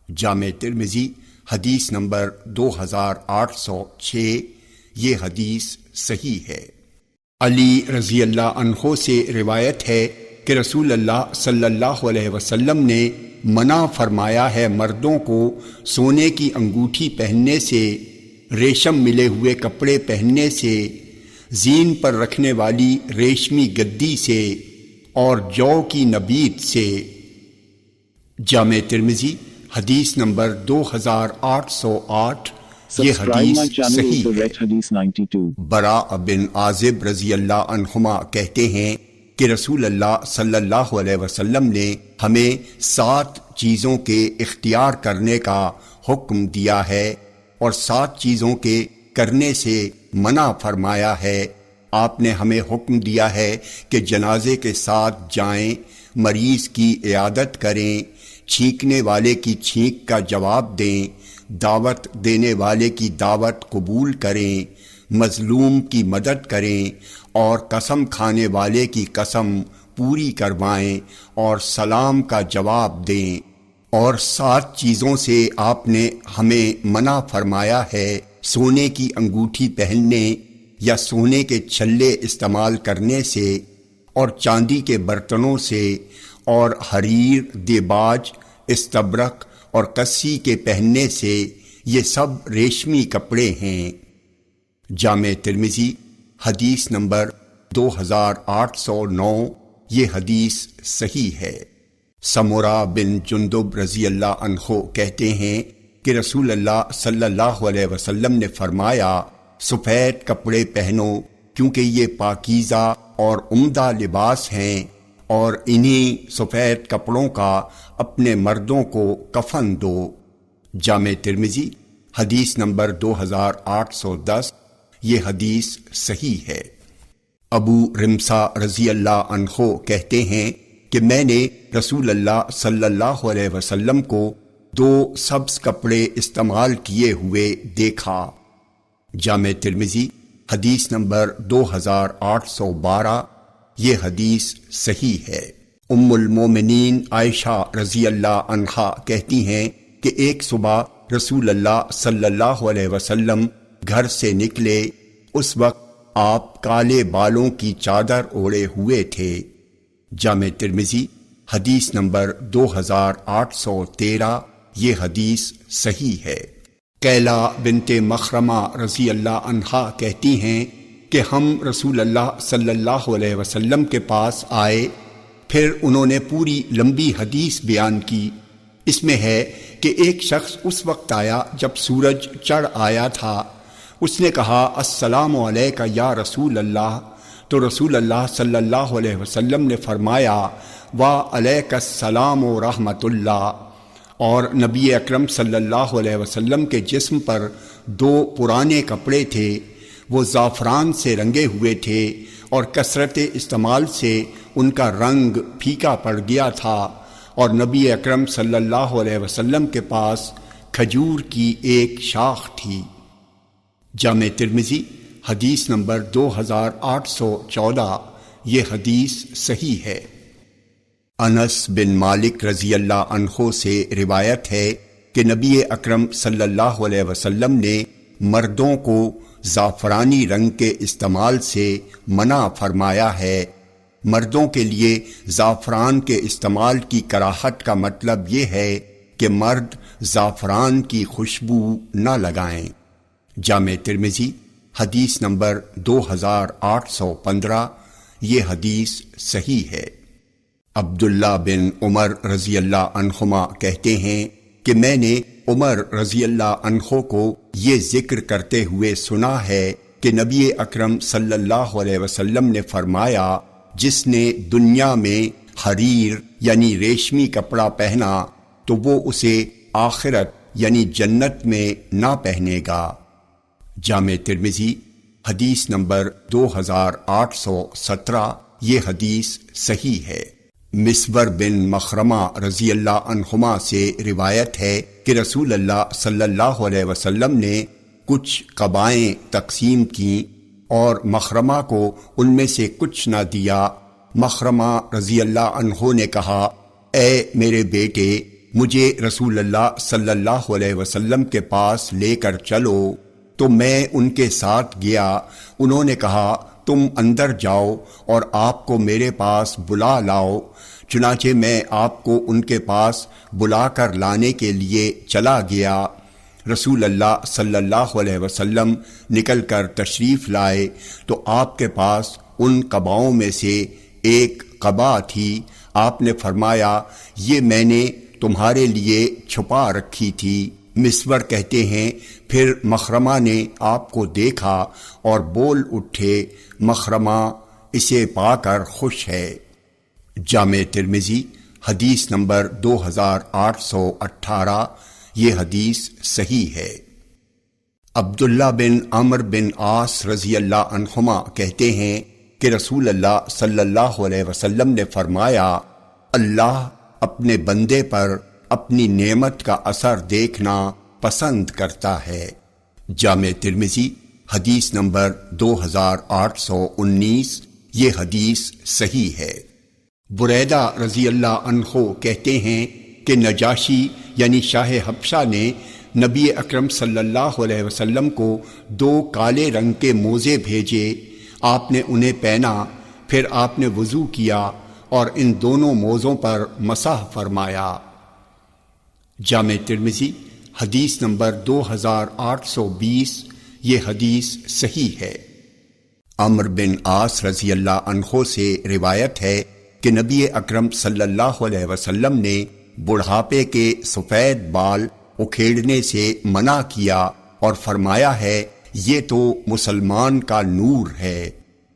جامع ترمذی حدیث نمبر 2806، یہ حدیث صحیح ہے۔ علی رضی اللہ عنہ سے روایت ہے کہ رسول اللہ صلی اللہ علیہ وسلم نے منع فرمایا ہے مردوں کو سونے کی انگوٹھی پہننے سے، ریشم ملے ہوئے کپڑے پہننے سے، زین پر رکھنے والی ریشمی گدی سے، اور جو کی نبیت سے۔ جامع ترمذی حدیث نمبر 2808، یہ Subscribe my حدیث channel صحیح to ہے۔ Red Hadith 92. براء بن عازب رضی اللہ عنہما کہتے ہیں کہ رسول اللہ صلی اللہ علیہ وسلم نے ہمیں 7 چیزوں کے اختیار کرنے کا حکم دیا ہے اور 7 چیزوں کے کرنے سے منع فرمایا ہے۔ آپ نے ہمیں حکم دیا ہے کہ جنازے کے ساتھ جائیں، مریض کی عیادت کریں، چھینکنے والے کی چھینک کا جواب دیں، دعوت دینے والے کی دعوت قبول کریں، مظلوم کی مدد کریں اور قسم کھانے والے کی قسم پوری کروائیں اور سلام کا جواب دیں۔ اور 7 چیزوں سے آپ نے ہمیں منع فرمایا ہے: سونے کی انگوٹھی پہننے یا سونے کے چھلے استعمال کرنے سے، اور چاندی کے برتنوں سے، اور حریر، دیباج، استبرق اور کسی کے پہننے سے، یہ سب ریشمی کپڑے ہیں۔ جامع ترمذی حدیث نمبر 2809، یہ حدیث صحیح ہے۔ سمرہ بن جندب رضی اللہ عنہ کہتے ہیں کہ رسول اللہ صلی اللہ علیہ وسلم نے فرمایا، سفید کپڑے پہنو کیونکہ یہ پاکیزہ اور عمدہ لباس ہیں، اور انہی سفید کپڑوں کا اپنے مردوں کو کفن دو۔ جامع ترمذی حدیث نمبر 2810، یہ حدیث صحیح ہے۔ ابو رمسا رضی اللہ عنہ کہتے ہیں کہ میں نے رسول اللہ صلی اللہ علیہ وسلم کو 2 سبز کپڑے استعمال کیے ہوئے دیکھا۔ جامع ترمذی حدیث نمبر 2812، یہ حدیث صحیح ہے۔ ام المومنین عائشہ رضی اللہ عنہا کہتی ہیں کہ ایک صبح رسول اللہ صلی اللہ علیہ وسلم گھر سے نکلے، اس وقت آپ کالے بالوں کی چادر اوڑھے ہوئے تھے۔ جامع ترمذی حدیث نمبر 2813، یہ حدیث صحیح ہے۔ کیلا بنت مخرمہ رضی اللہ عنہا کہتی ہیں کہ ہم رسول اللہ صلی اللہ علیہ وسلم کے پاس آئے، پھر انہوں نے پوری لمبی حدیث بیان کی۔ اس میں ہے کہ ایک شخص اس وقت آیا جب سورج چڑھ آیا تھا۔ اس نے کہا، السلام علیکہ یا رسول اللہ، تو رسول اللہ صلی اللہ علیہ وسلم نے فرمایا، وعلیک السلام و رحمت اللہ۔ اور نبی اکرم صلی اللہ علیہ وسلم کے جسم پر 2 پرانے کپڑے تھے، وہ زعفران سے رنگے ہوئے تھے اور کثرت استعمال سے ان کا رنگ پھیکا پڑ گیا تھا، اور نبی اکرم صلی اللہ علیہ وسلم کے پاس کھجور کی ایک شاخ تھی۔ جامع ترمذی حدیث نمبر 2814، یہ حدیث صحیح ہے۔ انس بن مالک رضی اللہ عنہ سے روایت ہے کہ نبی اکرم صلی اللہ علیہ وسلم نے مردوں کو زعفرانی رنگ کے استعمال سے منع فرمایا ہے۔ مردوں کے لیے زعفران کے استعمال کی کراہت کا مطلب یہ ہے کہ مرد زعفران کی خوشبو نہ لگائیں۔ جامع ترمذی حدیث نمبر 2815، یہ حدیث صحیح ہے۔ عبداللہ بن عمر رضی اللہ عنہما کہتے ہیں کہ میں نے عمر رضی اللہ عنہ کو یہ ذکر کرتے ہوئے سنا ہے کہ نبی اکرم صلی اللہ علیہ وسلم نے فرمایا، جس نے دنیا میں حریر یعنی ریشمی کپڑا پہنا تو وہ اسے آخرت یعنی جنت میں نہ پہنے گا۔ جامع ترمذی حدیث نمبر 2817، یہ حدیث صحیح ہے۔ مسور بن مخرمہ رضی اللہ عنہما سے روایت ہے کہ رسول اللہ صلی اللہ علیہ وسلم نے کچھ قبائیں تقسیم کیں اور مخرمہ کو ان میں سے کچھ نہ دیا۔ مخرمہ رضی اللہ عنہ نے کہا، اے میرے بیٹے، مجھے رسول اللہ صلی اللہ علیہ وسلم کے پاس لے کر چلو۔ تو میں ان کے ساتھ گیا۔ انہوں نے کہا، تم اندر جاؤ اور آپ کو میرے پاس بلا لاؤ۔ چنانچہ میں آپ کو ان کے پاس بلا کر لانے کے لیے چلا گیا۔ رسول اللہ صلی اللہ علیہ وسلم نکل کر تشریف لائے تو آپ کے پاس ان قباؤں میں سے ایک قبا تھی۔ آپ نے فرمایا، یہ میں نے تمہارے لیے چھپا رکھی تھی۔ مسور کہتے ہیں پھر مخرمہ نے آپ کو دیکھا اور بول اٹھے مخرمہ اسے پا کر خوش ہے۔ جامع ترمذی حدیث نمبر 2818، یہ حدیث صحیح ہے۔ عبداللہ بن عمرو بن عاص رضی اللہ عنہما کہتے ہیں کہ رسول اللہ صلی اللہ علیہ وسلم نے فرمایا، اللہ اپنے بندے پر اپنی نعمت کا اثر دیکھنا پسند کرتا ہے۔ جامع ترمذی حدیث نمبر 2819، یہ حدیث صحیح ہے۔ بریدہ رضی اللہ عنہ کہتے ہیں کہ نجاشی یعنی شاہ حبشہ نے نبی اکرم صلی اللہ علیہ وسلم کو 2 کالے رنگ کے موزے بھیجے، آپ نے انہیں پہنا، پھر آپ نے وضو کیا اور ان دونوں موزوں پر مسح فرمایا۔ جامع ترمذی حدیث نمبر 2820، یہ حدیث صحیح ہے۔ عمرو بن عاص رضی اللہ عنہ سے روایت ہے کہ نبی اکرم صلی اللہ علیہ وسلم نے بڑھاپے کے سفید بال اکھیڑنے سے منع کیا اور فرمایا ہے یہ تو مسلمان کا نور ہے۔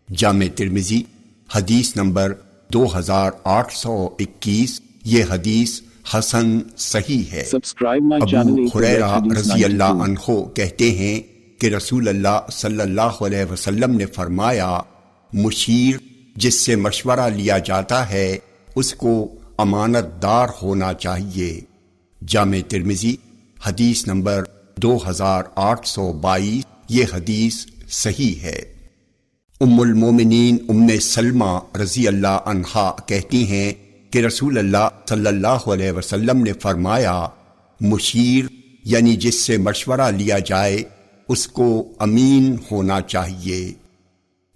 جامع ترمذی حدیث نمبر 2821، یہ حدیث حسن صحیح ہے۔ ابو ہریرہ رضی اللہ عنہ کہتے ہیں کہ رسول اللہ صلی اللہ علیہ وسلم نے فرمایا، مشیر جس سے مشورہ لیا جاتا ہے اس کو امانت دار ہونا چاہیے۔ جامع ترمذی حدیث نمبر 2822، یہ حدیث صحیح ہے۔ ام المومنین ام سلمہ رضی اللہ عنہا کہتی ہیں کہ رسول اللہ صلی اللہ علیہ وسلم نے فرمایا، مشیر یعنی جس سے مشورہ لیا جائے اس کو امین ہونا چاہیے۔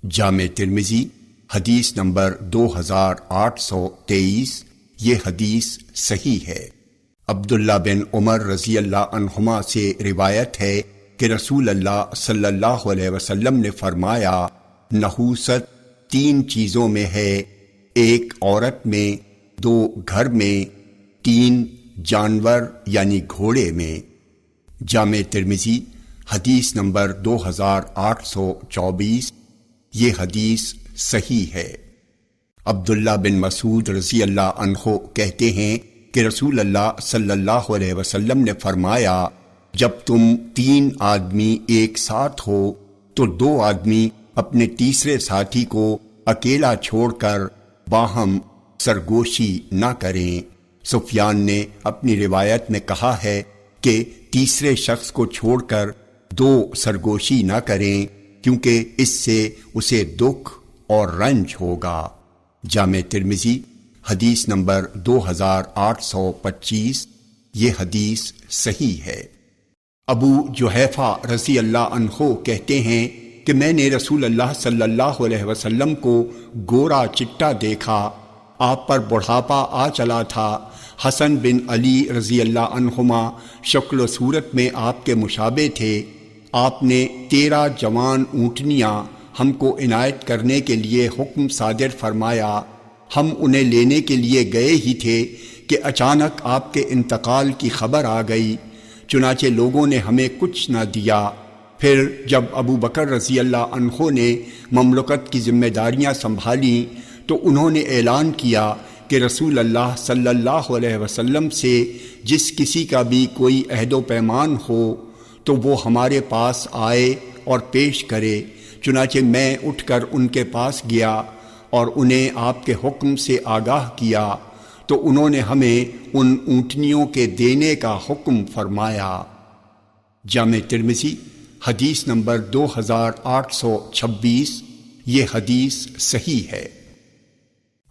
جامع ترمذی حدیث نمبر 2823، یہ حدیث صحیح ہے۔ عبداللہ بن عمر رضی اللہ عنہما سے روایت ہے کہ رسول اللہ صلی اللہ علیہ وسلم نے فرمایا، نحوست 3 چیزوں میں ہے، 1 عورت میں، 2 گھر میں، 3 جانور یعنی گھوڑے میں۔ جامع ترمذی حدیث نمبر 2824، یہ حدیث صحیح ہے۔ عبداللہ بن مسعود رضی اللہ عنہ کہتے ہیں کہ رسول اللہ صلی اللہ علیہ وسلم نے فرمایا، جب تم 3 آدمی ایک ساتھ ہو تو 2 آدمی اپنے تیسرے ساتھی کو اکیلا چھوڑ کر باہم سرگوشی نہ کریں۔ سفیان نے اپنی روایت میں کہا ہے کہ تیسرے شخص کو چھوڑ کر 2 سرگوشی نہ کریں کیونکہ اس سے اسے دکھ اور رنج ہوگا۔ جامع ترمذی حدیث نمبر 2825، یہ حدیث صحیح ہے۔ ابو جحیفہ رضی اللہ عنہ کہتے ہیں کہ میں نے رسول اللہ صلی اللہ علیہ وسلم کو گورا چٹا دیکھا، آپ پر بڑھاپا آ چلا تھا۔ حسن بن علی رضی اللہ عنہما شکل و صورت میں آپ کے مشابہ تھے۔ آپ نے 13 جوان اونٹنیاں ہم کو عنایت کرنے کے لیے حکم صادر فرمایا۔ ہم انہیں لینے کے لیے گئے ہی تھے کہ اچانک آپ کے انتقال کی خبر آ گئی، چنانچہ لوگوں نے ہمیں کچھ نہ دیا۔ پھر جب ابو بکر رضی اللہ عنہ نے مملکت کی ذمہ داریاں سنبھالیں تو انہوں نے اعلان کیا کہ رسول اللہ صلی اللہ علیہ وسلم سے جس کسی کا بھی کوئی عہد و پیمان ہو تو وہ ہمارے پاس آئے اور پیش کرے۔ چنانچہ میں اٹھ کر ان کے پاس گیا اور انہیں آپ کے حکم سے آگاہ کیا تو انہوں نے ہمیں ان اونٹنیوں کے دینے کا حکم فرمایا۔ جامع ترمذی حدیث نمبر 2826، یہ حدیث صحیح ہے۔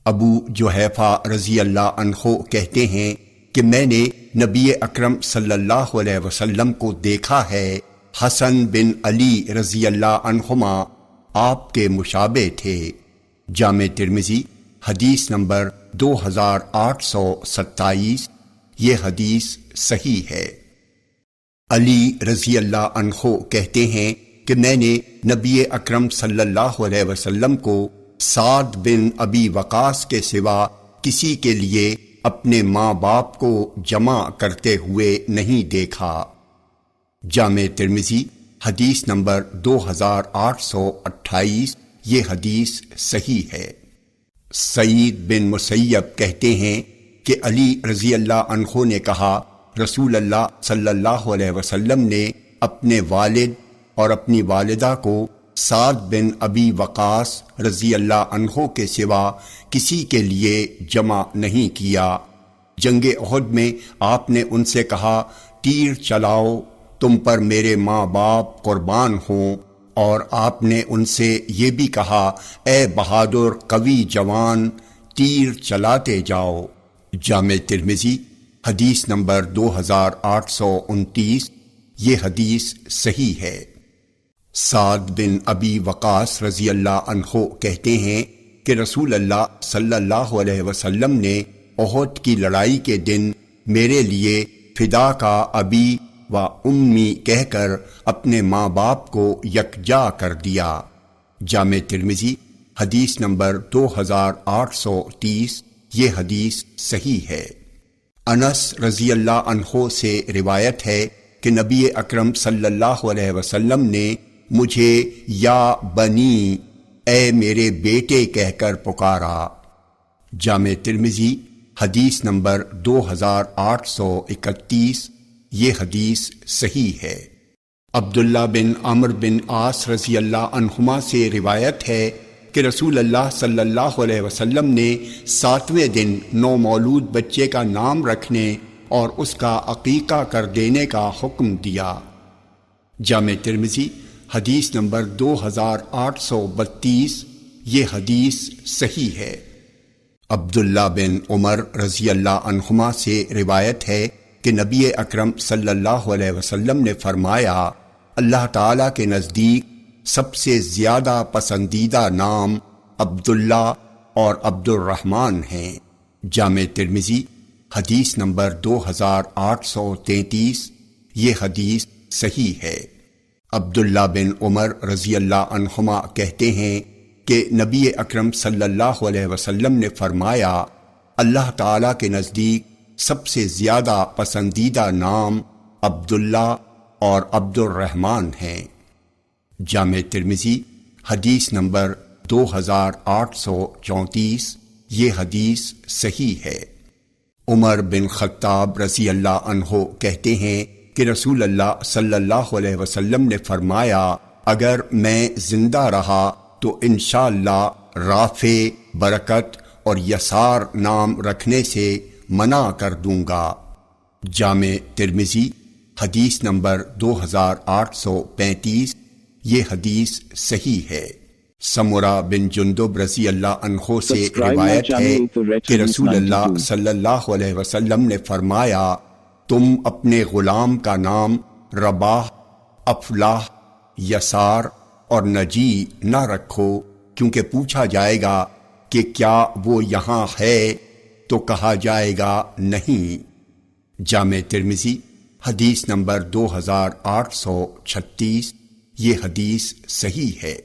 ابو جحیفہ رضی اللہ عنہ کہتے ہیں کہ میں نے نبی اکرم صلی اللہ علیہ وسلم کو دیکھا ہے، حسن بن علی رضی اللہ عنہما آپ کے مشابہ تھے۔ جامع ترمذی حدیث نمبر 2827، یہ حدیث صحیح ہے۔ علی رضی اللہ عنہ کہتے ہیں کہ میں نے نبی اکرم صلی اللہ علیہ وسلم کو سعد بن ابی وقاص کے سوا کسی کے لیے اپنے ماں باپ کو جمع کرتے ہوئے نہیں دیکھا۔ جامع ترمذی حدیث نمبر 2828، یہ حدیث صحیح ہے۔ سعید بن مسیب کہتے ہیں کہ علی رضی اللہ عنہ نے کہا، رسول اللہ صلی اللہ علیہ وسلم نے اپنے والد اور اپنی والدہ کو سعد بن ابی وقاص رضی اللہ عنہ کے سوا کسی کے لیے جمع نہیں کیا۔ جنگ احد میں آپ نے ان سے کہا، تیر چلاؤ، تم پر میرے ماں باپ قربان ہوں، اور آپ نے ان سے یہ بھی کہا، اے بہادر قوی جوان، تیر چلاتے جاؤ۔ جامع ترمذی حدیث نمبر 2829، یہ حدیث صحیح ہے۔ سعد بن ابی وقاص رضی اللہ عنہ کہتے ہیں کہ رسول اللہ صلی اللہ علیہ وسلم نے احد کی لڑائی کے دن میرے لیے فدا کا ابی و امی کہہ کر اپنے ماں باپ کو یکجا کر دیا۔ جامع ترمذی حدیث نمبر 2830، یہ حدیث صحیح ہے۔ انس رضی اللہ عنہ سے روایت ہے کہ نبی اکرم صلی اللہ علیہ وسلم نے مجھے یا بنی، اے میرے بیٹے کہہ کر پکارا۔ جامع ترمذی حدیث نمبر 2831، یہ حدیث صحیح ہے۔ عبداللہ بن عمرو بن عاص رضی اللہ عنہما سے روایت ہے کہ رسول اللہ صلی اللہ علیہ وسلم نے 7ویں دن نومولود بچے کا نام رکھنے اور اس کا عقیقہ کر دینے کا حکم دیا۔ جامع ترمذی حدیث نمبر 2832، یہ حدیث صحیح ہے۔ عبداللہ بن عمر رضی اللہ عنہما سے روایت ہے کہ نبی اکرم صلی اللہ علیہ وسلم نے فرمایا، اللہ تعالیٰ کے نزدیک سب سے زیادہ پسندیدہ نام عبداللہ اور عبد الرحمن ہیں۔ جامع ترمذی حدیث نمبر 2833، یہ حدیث صحیح ہے۔ عبداللہ بن عمر رضی اللہ عنہما کہتے ہیں کہ نبی اکرم صلی اللہ علیہ وسلم نے فرمایا، اللہ تعالیٰ کے نزدیک سب سے زیادہ پسندیدہ نام عبداللہ اور عبد الرحمن ہیں۔ جامع ترمذی حدیث نمبر 2834، یہ حدیث صحیح ہے۔ عمر بن خطاب رضی اللہ عنہ کہتے ہیں کہ رسول اللہ صلی اللہ علیہ وسلم نے فرمایا، اگر میں زندہ رہا تو انشاءاللہ رافع، برکت اور یسار نام رکھنے سے منع کر دوں گا۔ جامع ترمذی حدیث نمبر 2835، یہ حدیث صحیح ہے۔ سمرہ بن جندب رضی اللہ عنہ سے روایت ہے کہ رسول اللہ صلی اللہ علیہ وسلم نے فرمایا، تم اپنے غلام کا نام رباح، افلاح، یسار اور نجی نہ رکھو، کیونکہ پوچھا جائے گا کہ کیا وہ یہاں ہے، تو کہا جائے گا نہیں۔ جامع ترمذی حدیث نمبر 2836، یہ حدیث صحیح ہے۔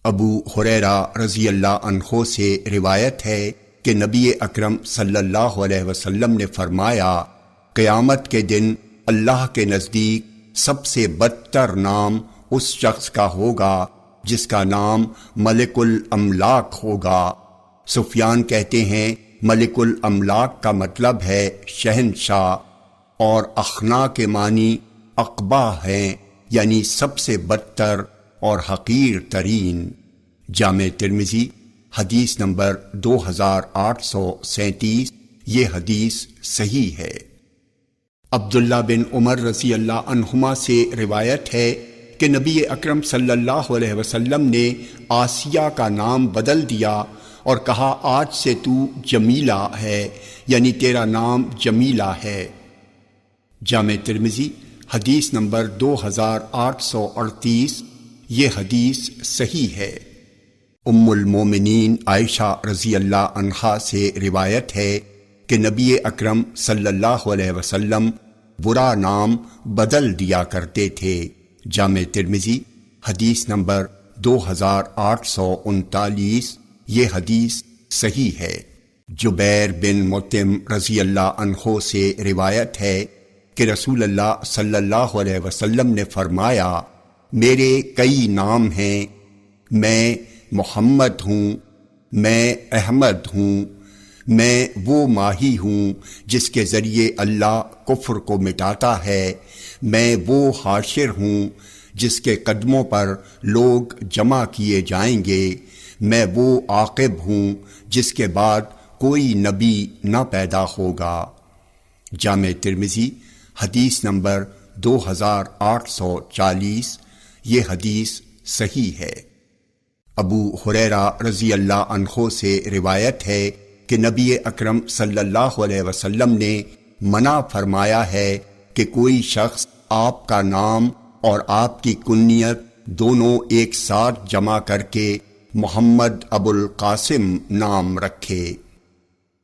ابو ہریرہ رضی اللہ عنہ سے روایت ہے کہ نبی اکرم صلی اللہ علیہ وسلم نے فرمایا، قیامت کے دن اللہ کے نزدیک سب سے بدتر نام اس شخص کا ہوگا جس کا نام ملک الاملاک ہوگا۔ سفیان کہتے ہیں ملک الاملاک کا مطلب ہے شہنشاہ، اور اخنا کے معنی اقبا ہیں، یعنی سب سے بدتر اور حقیر ترین۔ جامع ترمذی حدیث نمبر 2837، یہ حدیث صحیح ہے۔ عبداللہ بن عمر رضی اللہ عنہما سے روایت ہے کہ نبی اکرم صلی اللہ علیہ وسلم نے آسیہ کا نام بدل دیا اور کہا، آج سے تو جمیلہ ہے، یعنی تیرا نام جمیلہ ہے۔ جامع ترمذی حدیث نمبر 2838، یہ حدیث صحیح ہے۔ ام المومنین عائشہ رضی اللہ عنہا سے روایت ہے کہ نبی اکرم صلی اللہ علیہ وسلم برا نام بدل دیا کرتے تھے۔ جامع ترمذی حدیث نمبر 2839، یہ حدیث صحیح ہے۔ جبیر بن مطعم رضی اللہ عنہ سے روایت ہے کہ رسول اللہ صلی اللہ علیہ وسلم نے فرمایا، میرے کئی نام ہیں، میں محمد ہوں، میں احمد ہوں، میں وہ ماہی ہوں جس کے ذریعے اللہ کفر کو مٹاتا ہے، میں وہ حاشر ہوں جس کے قدموں پر لوگ جمع کیے جائیں گے، میں وہ عاقب ہوں جس کے بعد کوئی نبی نہ پیدا ہوگا۔ جامع ترمذی حدیث نمبر 2840، یہ حدیث صحیح ہے۔ ابو ہریرہ رضی اللہ عنہ سے روایت ہے کہ نبی اکرم صلی اللہ علیہ وسلم نے منع فرمایا ہے کہ کوئی شخص آپ کا نام اور آپ کی کنیت دونوں ایک ساتھ جمع کر کے محمد ابو القاسم نام رکھے۔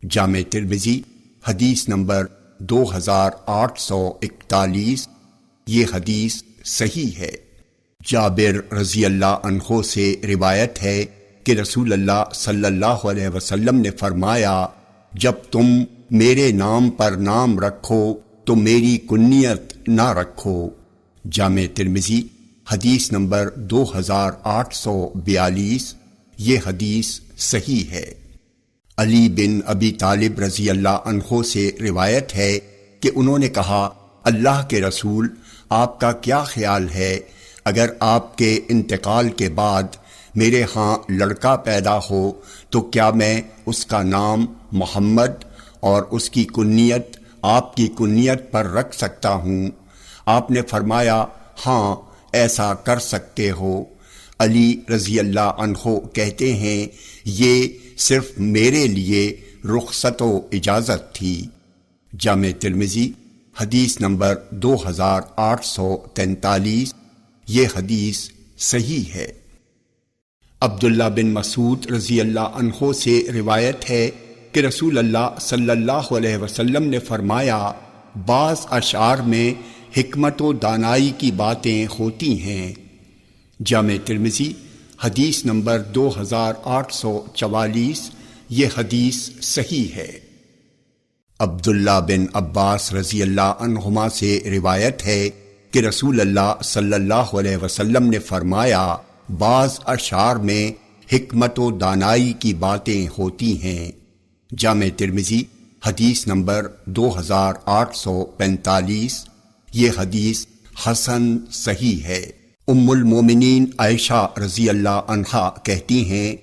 جامع ترمذی حدیث نمبر 2841، یہ حدیث صحیح ہے۔ جابر رضی اللہ عنہ سے روایت ہے کہ رسول اللہ صلی اللہ علیہ وسلم نے فرمایا، جب تم میرے نام پر نام رکھو تو میری کنیت نہ رکھو۔ جامع ترمذی حدیث نمبر 2842، یہ حدیث صحیح ہے۔ علی بن ابی طالب رضی اللہ عنہ سے روایت ہے کہ انہوں نے کہا، اللہ کے رسول، آپ کا کیا خیال ہے اگر آپ کے انتقال کے بعد میرے ہاں لڑکا پیدا ہو تو کیا میں اس کا نام محمد اور اس کی کنیت آپ کی کنیت پر رکھ سکتا ہوں؟ آپ نے فرمایا، ہاں ایسا کر سکتے ہو۔ علی رضی اللہ عنہ کہتے ہیں، یہ صرف میرے لیے رخصت و اجازت تھی۔ جامع ترمذی حدیث نمبر 2843، یہ حدیث صحیح ہے۔ عبداللہ بن مسعود رضی اللہ عنہ سے روایت ہے کہ رسول اللہ صلی اللہ علیہ وسلم نے فرمایا، بعض اشعار میں حکمت و دانائی کی باتیں ہوتی ہیں۔ جامع ترمذی حدیث نمبر 2844، یہ حدیث صحیح ہے۔ عبداللہ بن عباس رضی اللہ عنہما سے روایت ہے کہ رسول اللہ صلی اللہ علیہ وسلم نے فرمایا، بعض اشعار میں حکمت و دانائی کی باتیں ہوتی ہیں۔ جامع ترمذی حدیث نمبر 2845، یہ حدیث حسن صحیح ہے۔ ام المومنین عائشہ رضی اللہ عنہا کہتی ہیں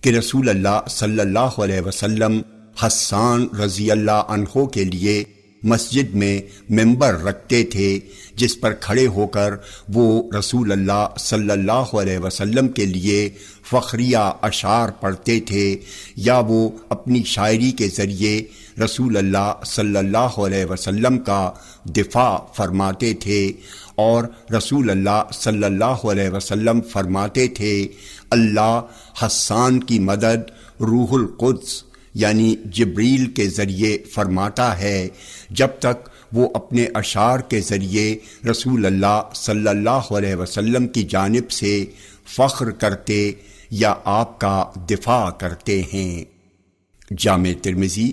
کہ رسول اللہ صلی اللہ علیہ وسلم حسان رضی اللہ عنہ کے لیے مسجد میں ممبر رکھتے تھے جس پر کھڑے ہو کر وہ رسول اللہ صلی اللہ علیہ وسلم کے لیے فخریہ اشعار پڑھتے تھے، یا وہ اپنی شاعری کے ذریعے رسول اللہ صلی اللہ علیہ وسلم کا دفاع فرماتے تھے، اور رسول اللہ صلی اللہ علیہ وسلم فرماتے تھے، اللہ حسان کی مدد روح القدس یعنی جبریل کے ذریعے فرماتا ہے، جب تک وہ اپنے اشعار کے ذریعے رسول اللہ صلی اللہ علیہ وسلم کی جانب سے فخر کرتے یا آپ کا دفاع کرتے ہیں۔ جامع ترمذی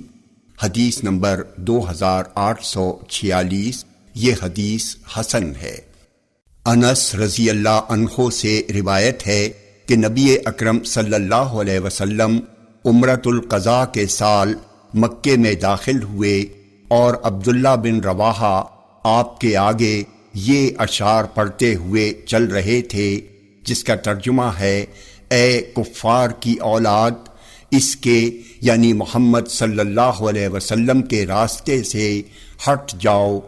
حدیث نمبر 2846، یہ حدیث حسن ہے۔ انس رضی اللہ عنہ سے روایت ہے کہ نبی اکرم صلی اللہ علیہ وسلم عمرۃ القضاء کے سال مکے میں داخل ہوئے اور عبداللہ بن رواحہ آپ کے آگے یہ اشعار پڑھتے ہوئے چل رہے تھے، جس کا ترجمہ ہے، اے کفار کی اولاد، اس کے یعنی محمد صلی اللہ علیہ وسلم کے راستے سے ہٹ جاؤ،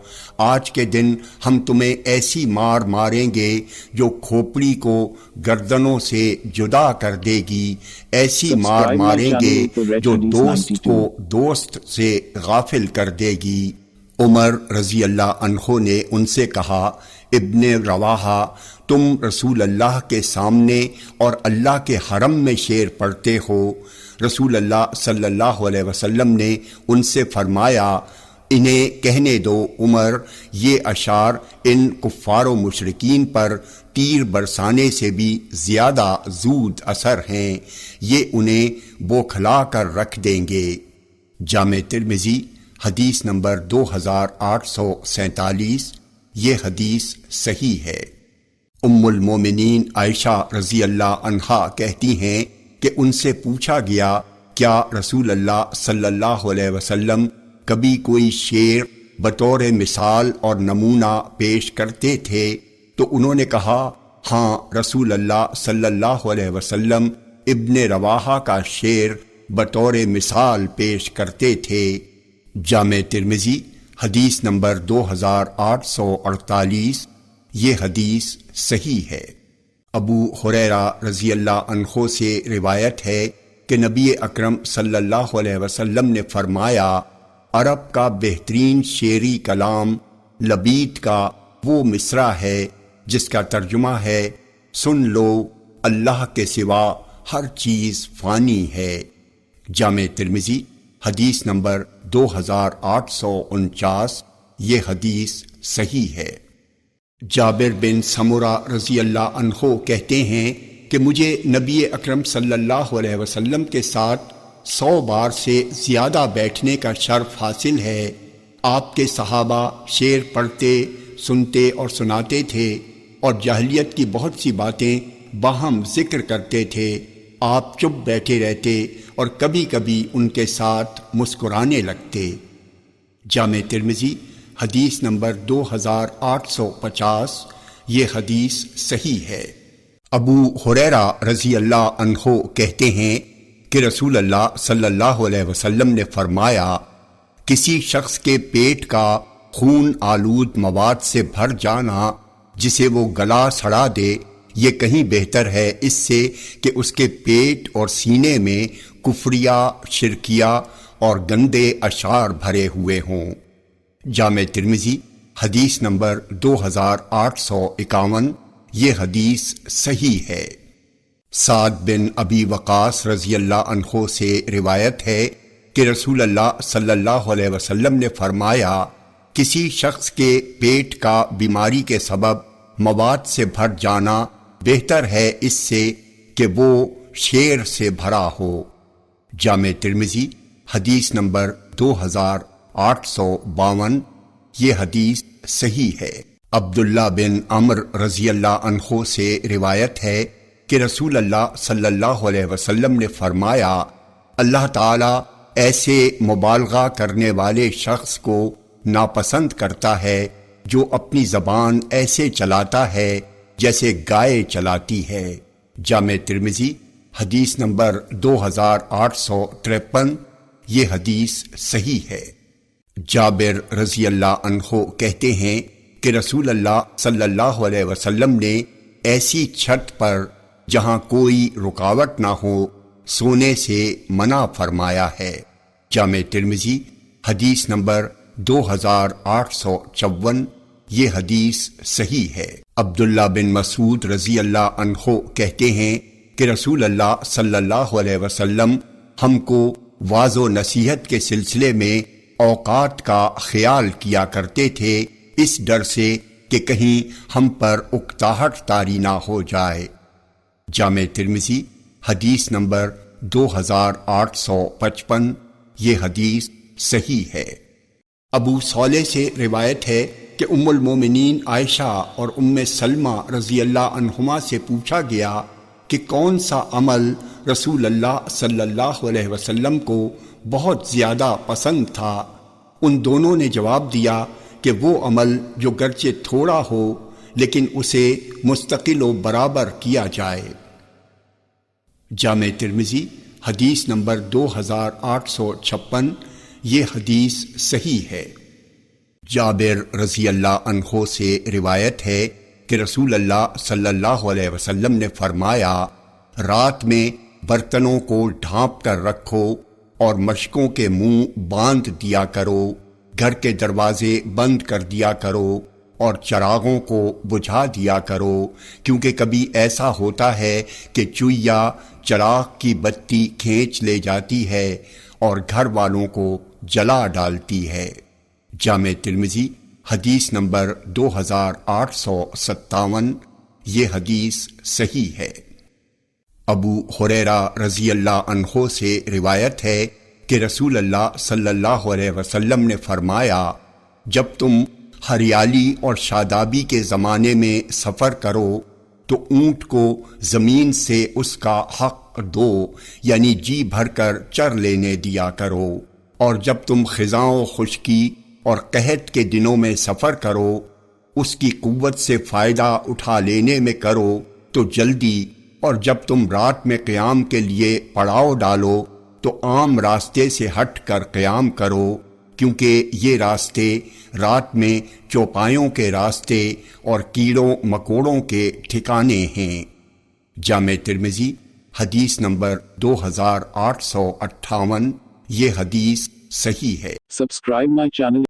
آج کے دن ہم تمہیں ایسی مار ماریں گے جو کھوپڑی کو گردنوں سے جدا کر دے گی، ایسی مار ماریں گے جو دوست کو دوست سے غافل کر دے گی۔ عمر رضی اللہ عنہ نے ان سے کہا، ابن رواحہ، تم رسول اللہ کے سامنے اور اللہ کے حرم میں شعر پڑھتے ہو۔ رسول اللہ صلی اللہ علیہ وسلم نے ان سے فرمایا، انہیں کہنے دو عمر، یہ اشعار ان کفار و مشرکین پر تیر برسانے سے بھی زیادہ زود اثر ہیں، یہ انہیں بوکھلا کر رکھ دیں گے۔ جامع ترمذی حدیث نمبر 2847، یہ حدیث صحیح ہے۔ ام المومنین عائشہ رضی اللہ عنہا کہتی ہیں کہ ان سے پوچھا گیا کیا رسول اللہ صلی اللہ علیہ وسلم کبھی کوئی شعر بطور مثال اور نمونہ پیش کرتے تھے؟ تو انہوں نے کہا ہاں، رسول اللہ صلی اللہ علیہ وسلم ابن رواحہ کا شعر بطور مثال پیش کرتے تھے۔ جامع ترمذی حدیث نمبر 2848، یہ حدیث صحیح ہے۔ ابو ہریرہ رضی اللہ عنہ سے روایت ہے کہ نبی اکرم صلی اللہ علیہ وسلم نے فرمایا، عرب کا بہترین شعری کلام لبید کا وہ مصرع ہے جس کا ترجمہ ہے سن لو اللہ کے سوا ہر چیز فانی ہے۔ جامع ترمذی حدیث نمبر 2849، یہ حدیث صحیح ہے۔ جابر بن سمرہ رضی اللہ عنہ کہتے ہیں کہ مجھے نبی اکرم صلی اللہ علیہ وسلم کے ساتھ 100 بار سے زیادہ بیٹھنے کا شرف حاصل ہے۔ آپ کے صحابہ شعر پڑھتے، سنتے اور سناتے تھے اور جاہلیت کی بہت سی باتیں باہم ذکر کرتے تھے۔ آپ چپ بیٹھے رہتے اور کبھی کبھی ان کے ساتھ مسکرانے لگتے۔ جامع ترمذی حدیث نمبر 2850، یہ حدیث صحیح ہے۔ ابو ہریرہ رضی اللہ عنہ کہتے ہیں کہ رسول اللہ صلی اللہ علیہ وسلم نے فرمایا، کسی شخص کے پیٹ کا خون آلود مواد سے بھر جانا جسے وہ گلا سڑا دے، یہ کہیں بہتر ہے اس سے کہ اس کے پیٹ اور سینے میں کفریہ، شرکیہ اور گندے اشعار بھرے ہوئے ہوں۔ جامع ترمذی حدیث نمبر 2851، یہ حدیث صحیح ہے۔ سعد بن ابی وقاص رضی اللہ عنہ سے روایت ہے کہ رسول اللہ صلی اللہ علیہ وسلم نے فرمایا، کسی شخص کے پیٹ کا بیماری کے سبب مواد سے بھر جانا بہتر ہے اس سے کہ وہ شعر سے بھرا ہو۔ جامع ترمذی حدیث نمبر 2852، یہ حدیث صحیح ہے۔ عبداللہ بن عمر رضی اللہ عنہ سے روایت ہے کہ رسول اللہ صلی اللہ علیہ وسلم نے فرمایا، اللہ تعالیٰ ایسے مبالغہ کرنے والے شخص کو ناپسند کرتا ہے جو اپنی زبان ایسے چلاتا ہے جیسے گائے چلاتی ہے۔ جامع ترمذی حدیث نمبر 2853، یہ حدیث صحیح ہے۔ جابر رضی اللہ عنہ کہتے ہیں کہ رسول اللہ صلی اللہ علیہ وسلم نے ایسی چھت پر جہاں کوئی رکاوٹ نہ ہو سونے سے منع فرمایا ہے۔ جامع ترمذی حدیث نمبر 2854، یہ حدیث صحیح ہے۔ عبداللہ بن مسعود رضی اللہ عنہ کہتے ہیں کہ رسول اللہ صلی اللہ علیہ وسلم ہم کو واعظ و نصیحت کے سلسلے میں اوقات کا خیال کیا کرتے تھے، اس ڈر سے کہ کہیں ہم پر اکتاہٹ طاری نہ ہو جائے۔ جامع ترمذی حدیث نمبر 2855، یہ حدیث صحیح ہے۔ ابو صالح سے روایت ہے کہ ام المومنین عائشہ اور ام سلمہ رضی اللہ عنہما سے پوچھا گیا کہ کون سا عمل رسول اللہ صلی اللہ علیہ وسلم کو بہت زیادہ پسند تھا۔ ان دونوں نے جواب دیا کہ وہ عمل جو گرچہ تھوڑا ہو لیکن اسے مستقل و برابر کیا جائے۔ جامع ترمذی حدیث نمبر 2856، یہ حدیث صحیح ہے۔ جابر رضی اللہ عنہ سے روایت ہے کہ رسول اللہ صلی اللہ علیہ وسلم نے فرمایا، رات میں برتنوں کو ڈھانپ کر رکھو اور مشکوں کے منہ باندھ دیا کرو، گھر کے دروازے بند کر دیا کرو اور چراغوں کو بجھا دیا کرو، کیونکہ کبھی ایسا ہوتا ہے کہ چوہیا چراغ کی بتی کھینچ لے جاتی ہے اور گھر والوں کو جلا ڈالتی ہے۔ جامع ترمذی حدیث نمبر 2857، یہ حدیث صحیح ہے۔ ابو ہریرہ رضی اللہ عنہ سے روایت ہے کہ رسول اللہ صلی اللہ علیہ وسلم نے فرمایا، جب تم ہریالی اور شادابی کے زمانے میں سفر کرو تو اونٹ کو زمین سے اس کا حق دو، یعنی جی بھر کر چر لینے دیا کرو، اور جب تم خزاں و خشکی اور قحط کے دنوں میں سفر کرو اس کی قوت سے فائدہ اٹھا لینے میں کرو تو جلدی، اور جب تم رات میں قیام کے لیے پڑاؤ ڈالو تو عام راستے سے ہٹ کر قیام کرو، کیونکہ یہ راستے رات میں چوپایوں کے راستے اور کیڑوں مکوڑوں کے ٹھکانے ہیں۔ جامع ترمذی حدیث نمبر 2858۔ یہ حدیث صحیح ہے۔ Subscribe my channel.